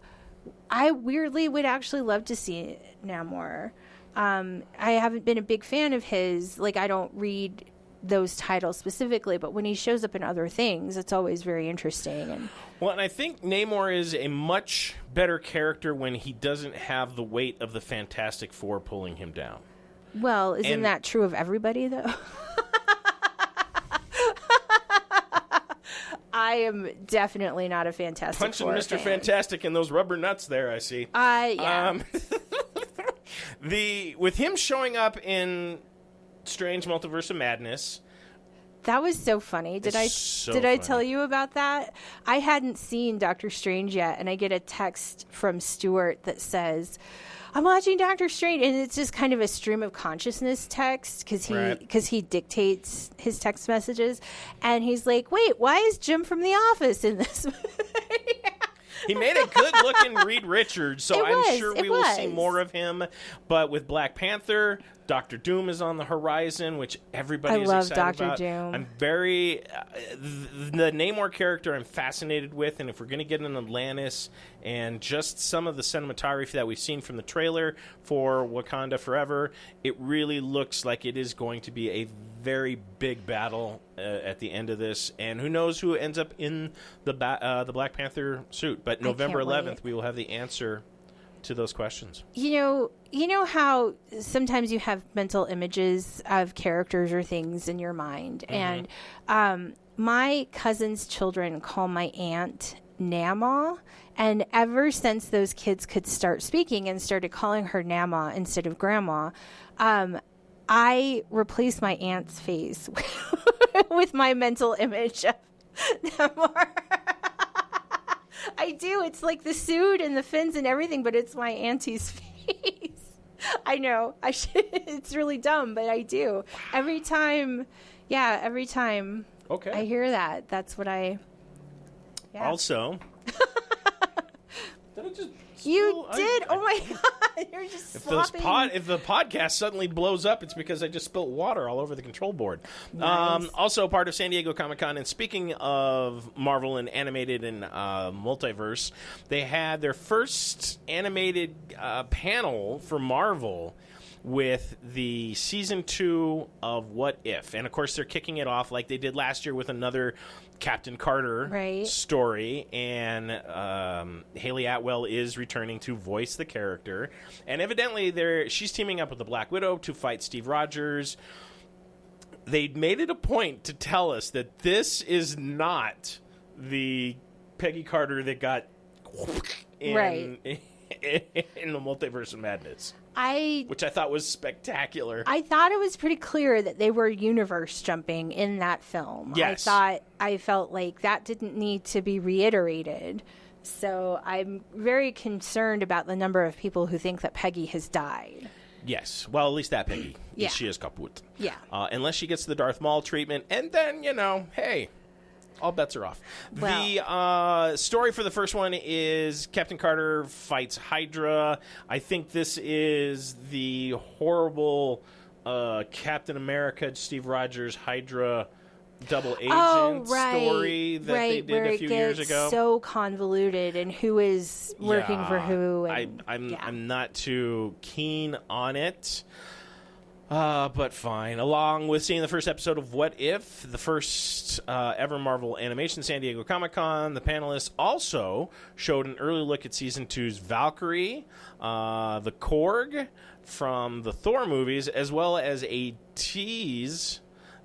weirdly would actually love to see Namor. I haven't been a big fan of his. Like, I don't read those titles specifically, but when he shows up in other things, it's always very interesting. And Well, and I think Namor is a much better character when he doesn't have the weight of the Fantastic Four pulling him down. well, isn't And- that true of everybody, though? I am definitely not a Fantastic Punching Four Mr. fan. Fantastic in those rubber nuts there, I see. Yeah. With him showing up in Strange Multiverse of Madness, That was so funny. Did I funny. tell you about that? I hadn't seen Doctor Strange yet, and I get a text from Stuart that says, "I'm watching Doctor Strange," and it's just kind of a stream of consciousness text because he dictates his text messages, and he's like, "Wait, why is Jim from The Office in this movie?" he made a good-looking Reed Richards, so I'm sure we will see was. more of him. But with Black Panther, Doctor Doom is on the horizon, which everybody is love excited Dr. about. Doom. I'm very... the Namor character I'm fascinated with, and if we're going to get an Atlantis and just some of the cinematography that we've seen from the trailer for Wakanda Forever, it really looks like it is going to be a very big battle at the end of this, and who knows who ends up in the Black Panther suit. But November can't 11th, wait. we will have the answer to those questions. You know how sometimes you have mental images of characters or things in your mind, and my cousin's children call my aunt Nama, and ever since those kids could start speaking and started calling her Nama instead of Grandma, I replaced my aunt's face with my mental image of Namor. I do. It's like the suit and the fins and everything, but it's my auntie's face. I know. It's really dumb, but I do. Every time Okay. I hear that, that's what I... Yeah. Also, did I just You spill- did? Oh my God. You're just If slopping. if the podcast suddenly blows up, it's because I just spilt water all over the control board. Nice. Also part of San Diego Comic-Con, and speaking of Marvel and animated and multiverse, they had their first animated panel for Marvel with the season 2 of What If. And of course they're kicking it off like they did last year with another Captain Carter Right. story, and Haley Atwell is returning to voice the character, and evidently she's teaming up with the Black Widow to fight Steve Rogers. They made it a point to tell us that this is not the Peggy Carter that got in, Right. in the Multiverse of Madness, I which I thought was spectacular. thought it was pretty clear that they were universe jumping in that film. Yes. I felt like that didn't need to be reiterated. So I'm very concerned about the number of people who think that Peggy has died. Yes, well, at least that Peggy. Yeah. She is kaput. Yeah. Unless she gets the Darth Maul treatment, and then, hey, all bets are off. Well- The story for the first one is Captain Carter fights Hydra. I think this is the horrible Captain America, Steve Rogers, Hydra double agent story that they did where a few years it gets ago. so convoluted and who is working for who. And, I'm not too keen on it. But fine. Along with seeing the first episode of What If, the first ever Marvel animation San Diego Comic-Con, the panelists also showed an early look at Season 2's Valkyrie, the Korg from the Thor movies, as well as a tease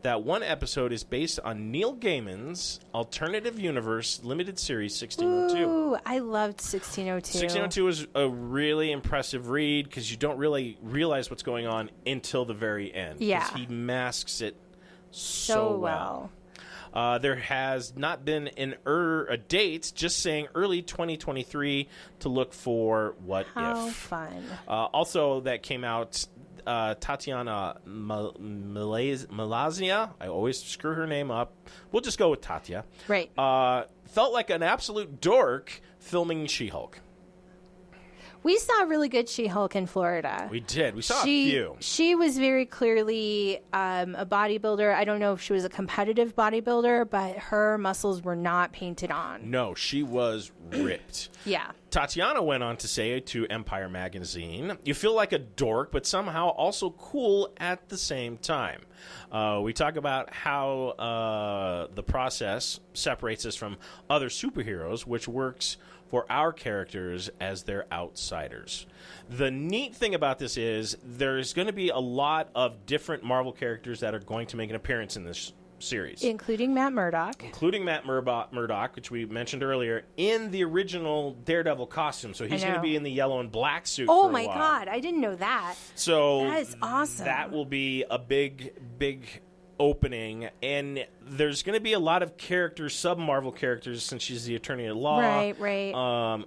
that one episode is based on Neil Gaiman's alternative universe limited series 1602. Ooh, I loved 1602. 1602 was a really impressive read because you don't really realize what's going on until the very end. 'Cause Yeah. he masks it So well. There has not been a date, just saying early 2023 to look for What How If. fun. Also, that came out Tatiana Malasnia. I always screw her name up. We'll just go with Tatya. Right. Felt like an absolute dork filming She-Hulk. We saw a really good She-Hulk in Florida. We did. We saw a few. She was very clearly a bodybuilder. I don't know if she was a competitive bodybuilder, but her muscles were not painted on. No, she was ripped. Yeah. Tatiana went on to say to Empire Magazine, "You feel like a dork, but somehow also cool at the same time." We talk about how the process separates us from other superheroes, which works for our characters as they're outsiders. The neat thing about this is there's going to be a lot of different Marvel characters that are going to make an appearance in this series. Including Matt Murdock. Including Matt Murdock, which we mentioned earlier, in the original Daredevil costume. So he's going to be in the yellow and black suit for a while. Oh my God, I didn't know that. So that is awesome. That will be a big opening, and there's going to be a lot of characters, sub-Marvel characters, since she's the attorney at law. Right.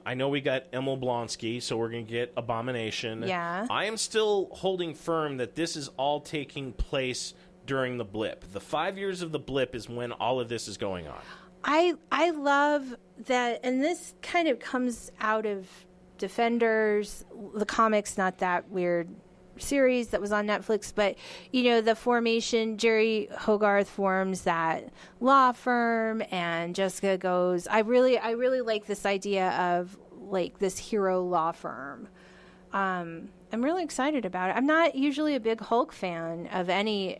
I know we got Emil Blonsky, so we're going to get Abomination. Yeah. I am still holding firm that this is all taking place during the blip. The 5 years of the blip is when all of this is going on. I love that, and this kind of comes out of Defenders, the comics, not that weird series that was on Netflix, but the formation, Jerry Hogarth forms that law firm, and Jessica goes, I really like this idea of like this hero law firm. I'm really excited about it. I'm not usually a big Hulk fan of any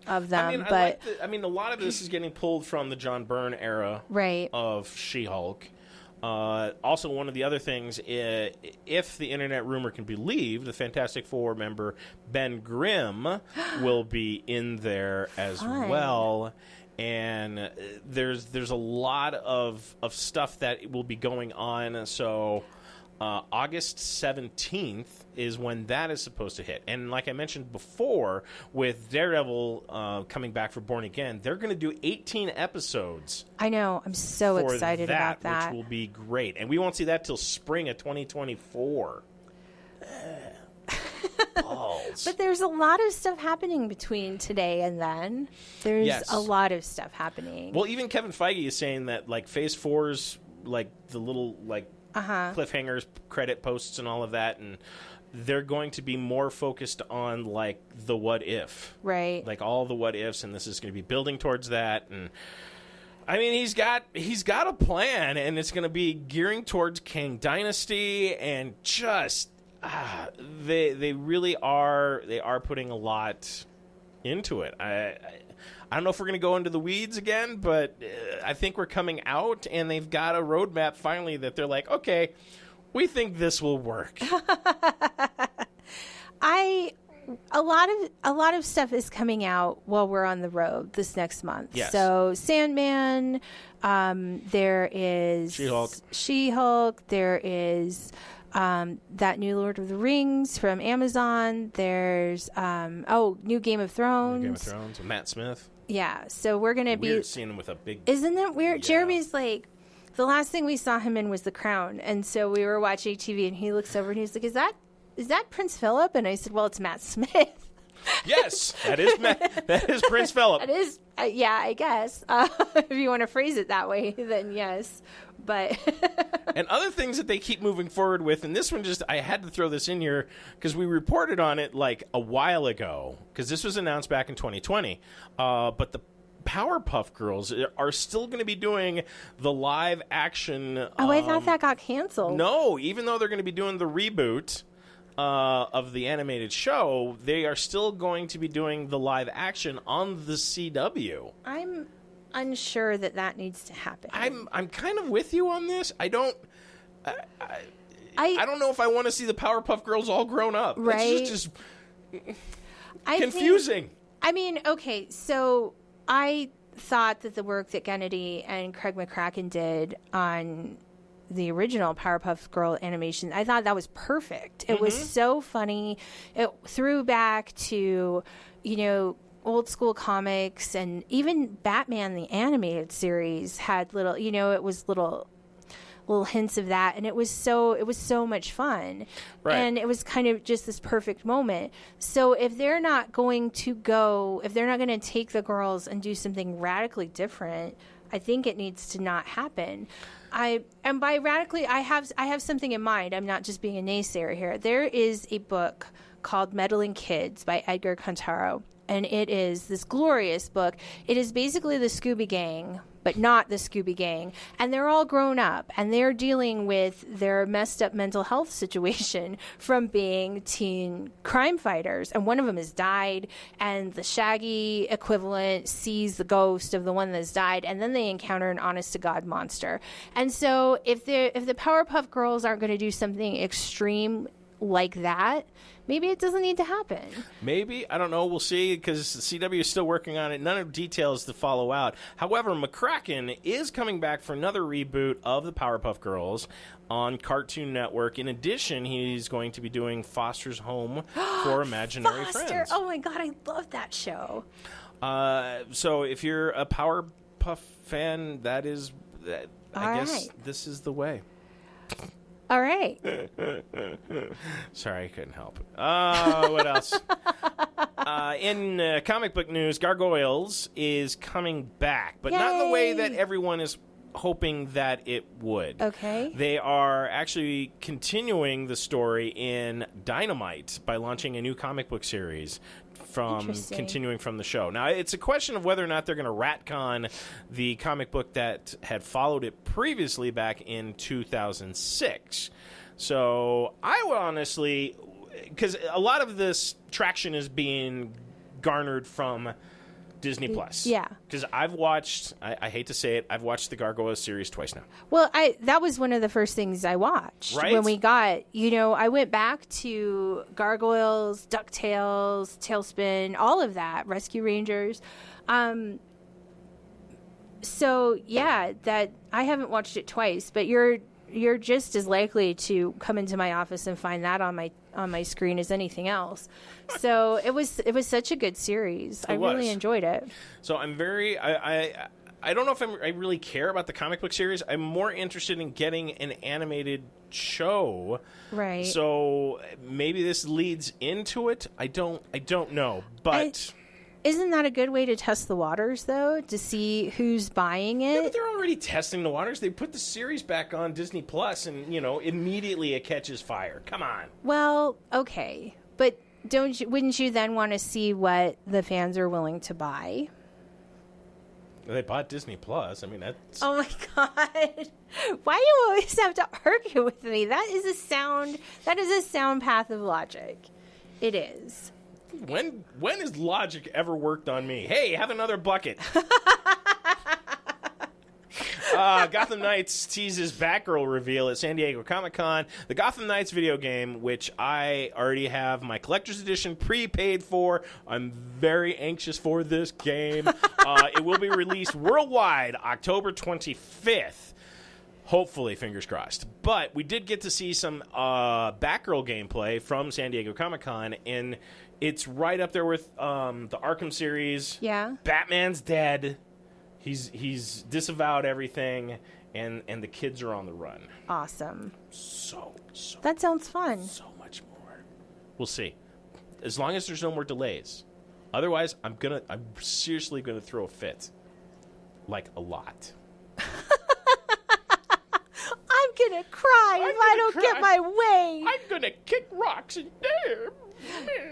of them, but a lot of this is getting pulled from the John Byrne era of She-Hulk. Also, one of the other things, if the internet rumor can be believed, the Fantastic Four member Ben Grimm will be in there as well. And there's a lot of stuff that will be going on. So August 17th is when that is supposed to hit. And like I mentioned before, with Daredevil coming back for Born Again, they're going to do 18 episodes. I know. I'm so excited about that. Which will be great. And we won't see that till spring of 2024. Balls. But there's a lot of stuff happening between today and then. There's a lot of stuff happening. Well, even Kevin Feige is saying that like Phase 4's like the little like cliffhangers, credit posts, and all of that, and they're going to be more focused on like the what if, right? Like all the what ifs, and this is going to be building towards that. And I mean, he's got a plan, and it's going to be gearing towards Kang Dynasty, and just they really are putting a lot into it. I don't know if we're going to go into the weeds again, but I think we're coming out, and they've got a roadmap finally that they're like, okay, we think this will work. A lot of stuff is coming out while we're on the road this next month. Yes. So Sandman, there is She-Hulk, there is that new Lord of the Rings from Amazon. There's new Game of Thrones. Game of Thrones with Matt Smith. Yeah, so we're gonna be weird seeing him with a big. Isn't that weird? Yeah. Jeremy's like, the last thing we saw him in was The Crown, and so we were watching TV, and he looks over and he's like, "Is that Prince Philip?" And I said, "Well, it's Matt Smith." Yes, that is Prince Philip. It is, yeah, I guess. If you want to phrase it that way, then yes. But and other things that they keep moving forward with, and this one I had to throw this in here because we reported on it like a while ago, because this was announced back in 2020. But the Powerpuff Girls are still going to be doing the live action. I thought that got canceled. No, even though they're going to be doing the reboot of the animated show, they are still going to be doing the live action on the CW. I'm unsure that needs to happen. I'm kind of with you on this. I don't know if I want to see the Powerpuff Girls all grown up. Right? It's just confusing. Okay, so I thought that the work that Gennady and Craig McCracken did on the original Powerpuff Girl animation, I thought that was perfect. It was so funny. It threw back to, old school comics, and even Batman the animated series had little, it was little little hints of that, and it was so much fun. Right. And it was kind of just this perfect moment. So if they're not going to take the girls and do something radically different, I think it needs to not happen. And by radically, I have something in mind. I'm not just being a naysayer here. There is a book called Meddling Kids by Edgar Cantaro, and it is this glorious book. It is basically the Scooby Gang, but not the Scooby Gang, and they're all grown up, and they're dealing with their messed up mental health situation from being teen crime fighters, and one of them has died, and the Shaggy equivalent sees the ghost of the one that's died, and then they encounter an honest-to-God monster. And so if the Powerpuff Girls aren't going to do something extreme like that, maybe it doesn't need to happen. Maybe. I don't know. We'll see, because CW is still working on it. None of the details to follow out. However, McCracken is coming back for another reboot of the Powerpuff Girls on Cartoon Network. In addition, he's going to be doing Foster's Home for Imaginary Friends. Oh my God, I love that show. So if you're a Powerpuff fan, I guess this is the way. All right. Sorry, I couldn't help. What else? In comic book news, Gargoyles is coming back, but not in the way that everyone is hoping that it would. Okay. They are actually continuing the story in Dynamite by launching a new comic book series continuing from the show. Now, it's a question of whether or not they're going to retcon the comic book that had followed it previously back in 2006. So I would honestly, because a lot of this traction is being garnered from Disney Plus. Yeah. Because I've watched, I hate to say it, I've watched the Gargoyles series twice now. Well, that was one of the first things I watched. Right? When we got, I went back to Gargoyles, DuckTales, Tailspin, all of that, Rescue Rangers. So, yeah, that I haven't watched it twice, but you're just as likely to come into my office and find that on my screen as anything else. So it was such a good series. I really enjoyed it. So I'm very I don't know if I really care about the comic book series. I'm more interested in getting an animated show. Right. So maybe this leads into it. I don't know, but. Isn't that a good way to test the waters, though, to see who's buying it? Yeah, but they're already testing the waters. They put the series back on Disney Plus, and immediately it catches fire. Come on. Well, okay, but wouldn't you then want to see what the fans are willing to buy? They bought Disney Plus. I mean, that's. Oh my God! Why do you always have to argue with me? That is a sound path of logic. It is. When has logic ever worked on me? Hey, have another bucket. Gotham Knights teases Batgirl reveal at San Diego Comic-Con. The Gotham Knights video game, which I already have my collector's edition prepaid for. I'm very anxious for this game. It will be released worldwide October 25th. Hopefully, fingers crossed. But we did get to see some Batgirl gameplay from San Diego Comic-Con, and it's right up there with the Arkham series. Yeah. Batman's dead. He's disavowed everything, and the kids are on the run. Awesome. So that sounds fun. So much more. We'll see. As long as there's no more delays. Otherwise, I'm seriously gonna throw a fit. Like a lot. I'm gonna cry if I don't get my way. I'm gonna kick rocks in there.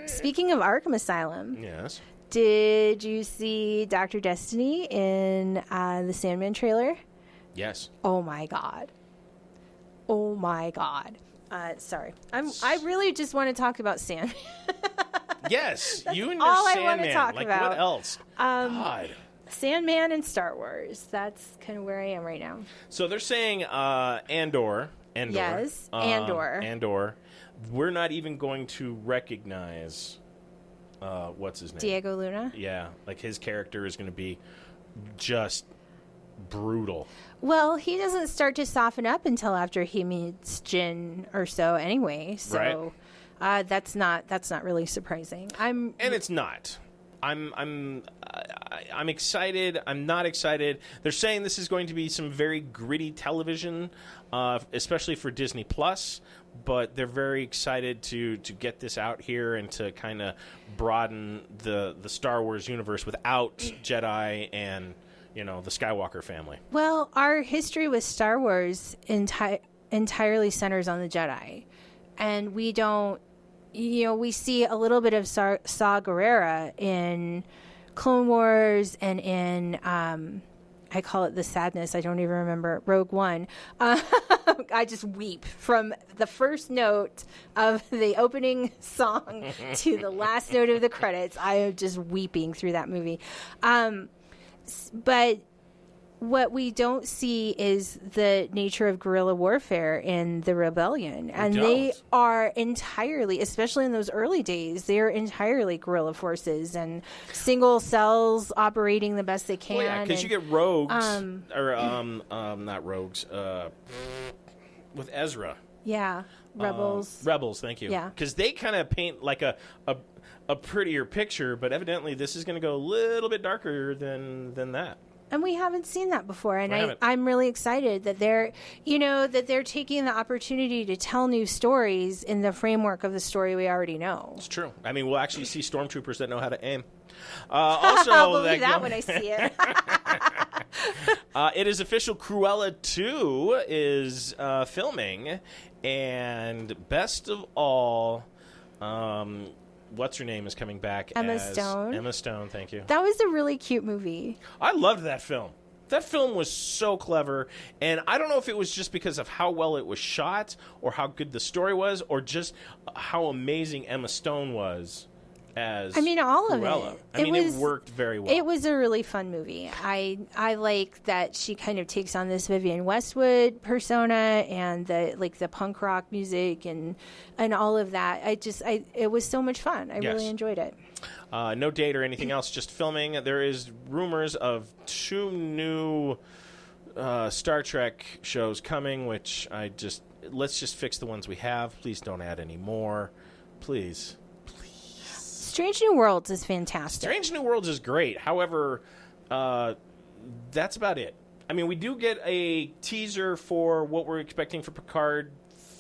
Speaking of Arkham Asylum. Yes. Did you see Dr. Destiny in the Sandman trailer? Yes. Oh my god. Sorry. I really just want to talk about Sandman. Yes, you and your all Sandman. I want to talk about. What else? God. Sandman and Star Wars. That's kind of where I am right now. So they're saying Andor. Yes, Andor. Andor. We're not even going to recognize what's his name? Diego Luna? Yeah, like his character is going to be just brutal. Well, he doesn't start to soften up until after he meets Jin or so anyway. So that's not really surprising. And it's not. I'm excited. I'm not excited. They're saying this is going to be some very gritty television, especially for Disney Plus. But they're very excited to get this out here and to kind of broaden the Star Wars universe without Jedi and, the Skywalker family. Well, our history with Star Wars entirely centers on the Jedi. And we don't, we see a little bit of Saw Gerrera in Clone Wars and in, I call it the sadness. I don't even remember. Rogue One. I just weep from the first note of the opening song to the last note of the credits. I am just weeping through that movie. But what we don't see is the nature of guerrilla warfare in the rebellion. And they are entirely, especially in those early days, they're entirely guerrilla forces and single cells operating the best they can. Well, yeah, because you get rogues, not rogues, with Ezra. Yeah, rebels. Rebels, thank you. Yeah. Because they kind of paint like a prettier picture, but evidently this is going to go a little bit darker than that. And we haven't seen that before, and I'm really excited that they're taking the opportunity to tell new stories in the framework of the story we already know. It's true. I mean, we'll actually see stormtroopers that know how to aim. Also, I'll believe that when I see it. It is official. Cruella 2 is filming, and best of all, what's her name is coming back? Emma Stone. Emma Stone, thank you. That was a really cute movie. I loved that film. That film was so clever, and I don't know if it was just because of how well it was shot, or how good the story was, or just how amazing Emma Stone was as all Cruella. of it. It worked very well. It was a really fun movie. I like that she kind of takes on this Vivienne Westwood persona and the punk rock music and all of that. It was so much fun. I really enjoyed it. No date or anything else, just filming. There is rumors of 2 new Star Trek shows coming, which let's just fix the ones we have. Please don't add any more. Please. Strange New Worlds is fantastic. Strange New Worlds is great. However, that's about it. I mean, we do get a teaser for what we're expecting for Picard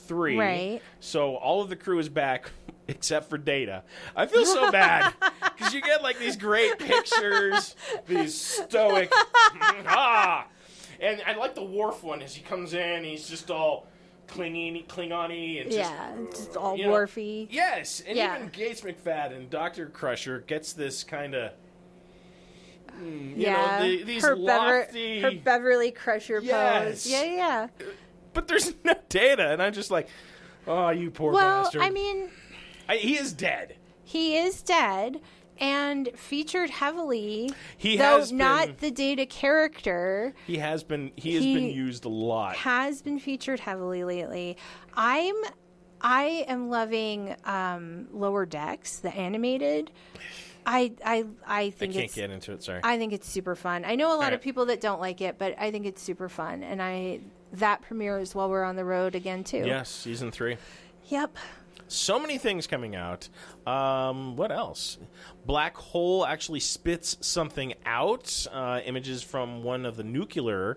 3. Right. So all of the crew is back except for Data. I feel so bad because you get these great pictures, these stoic, and I like the Worf one as he comes in. He's just all Klingon-y and just all Worfy. Yes, and even Gates McFadden, Dr. Crusher, gets this kind of these lofty her Beverly Crusher pose. Yeah. But there's no Data, and I'm just like, oh, you poor bastard. Well, I mean, he is dead. He is dead. And featured heavily, not the Data character. He has been used a lot. Has been featured heavily lately. I am loving Lower Decks, the animated. I think I can't get into it. Sorry. I think it's super fun. I know a lot of people that don't like it, but I think it's super fun, and that premieres while we're on the road again too. Yes, season 3. Yep. So many things coming out. What else? Black Hole actually spits something out. Images from one of the nuclear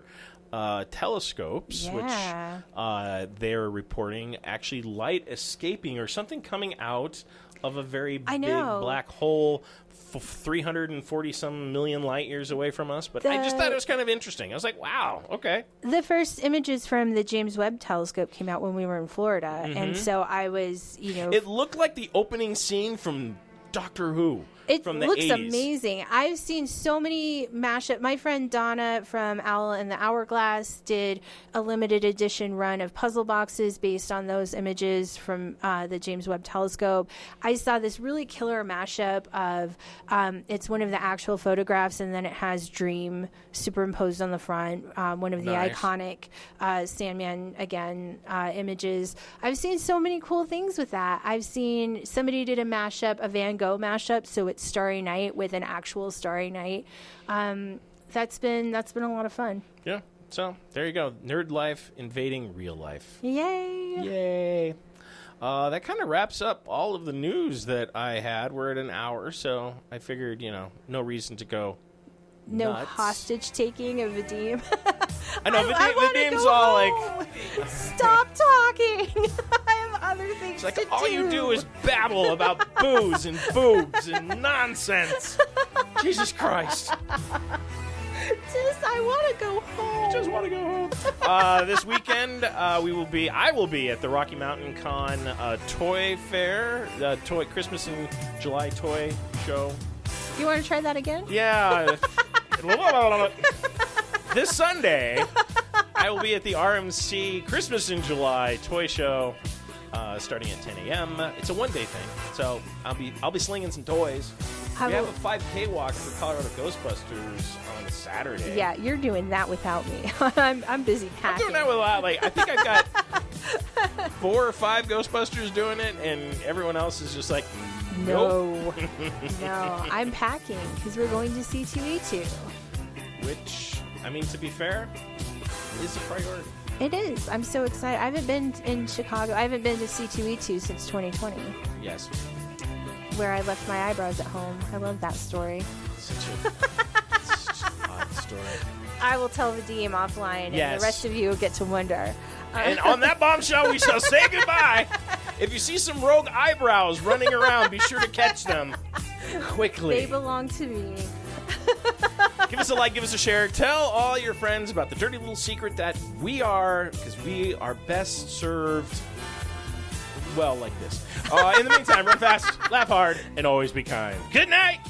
telescopes, which they're reporting actually light escaping or something coming out of a very big black hole 340-some million light years away from us. But I just thought it was kind of interesting. I was like, wow, okay. The first images from the James Webb telescope came out when we were in Florida. Mm-hmm. And so I was, It looked like the opening scene from Doctor Who. It from the looks 80s. Amazing. I've seen so many mashup. My friend Donna from Owl and the Hourglass did a limited edition run of puzzle boxes based on those images from the James Webb Telescope. I saw this really killer mashup of it's one of the actual photographs, and then it has Dream superimposed on the front. One of the iconic Sandman again images. I've seen so many cool things with that. I've seen somebody did a mashup, a Van Gogh mashup, so it's Starry Night with an actual Starry Night. That's been a lot of fun. Yeah. So there you go. Nerd life invading real life. Yay. That kind of wraps up all of the news that I had. We're at an hour, so I figured, no reason to go no nuts. hostage taking of Vadim. I know, Vadim's all like... Stop talking! I have other things It's like, to all do. you do is babble about booze and boobs and nonsense. Jesus Christ. I want to go home. I just want to go home. This weekend, I will be at the Rocky Mountain Con Toy Fair, the Christmas in July toy show. You want to try that again? Yeah. This Sunday, I will be at the RMC Christmas in July toy show, starting at 10 a.m. It's a one-day thing, so I'll be slinging some toys. We have a 5K walk for Colorado Ghostbusters on Saturday. Yeah, you're doing that without me. I'm busy packing. I'm doing that with a lot. Like, I think I've got 4 or 5 Ghostbusters doing it, and everyone else is just like, nope. No, I'm packing because we're going to C2E2. Which, I mean, to be fair, is a priority. It is. I'm so excited. I haven't been in Chicago. I haven't been to C2E2 since 2020. Yes. Where I left my eyebrows at home. I love that story. Such an odd story. I will tell Vadim offline, and Yes. the rest of you will get to wonder. And on that bombshell, we shall say goodbye. If you see some rogue eyebrows running around, be sure to catch them quickly. They belong to me. Give us a like, give us a share. Tell all your friends about the dirty little secret that we are, because we are best served, well, like this. In the meantime, run fast, laugh hard, and always be kind. Good night!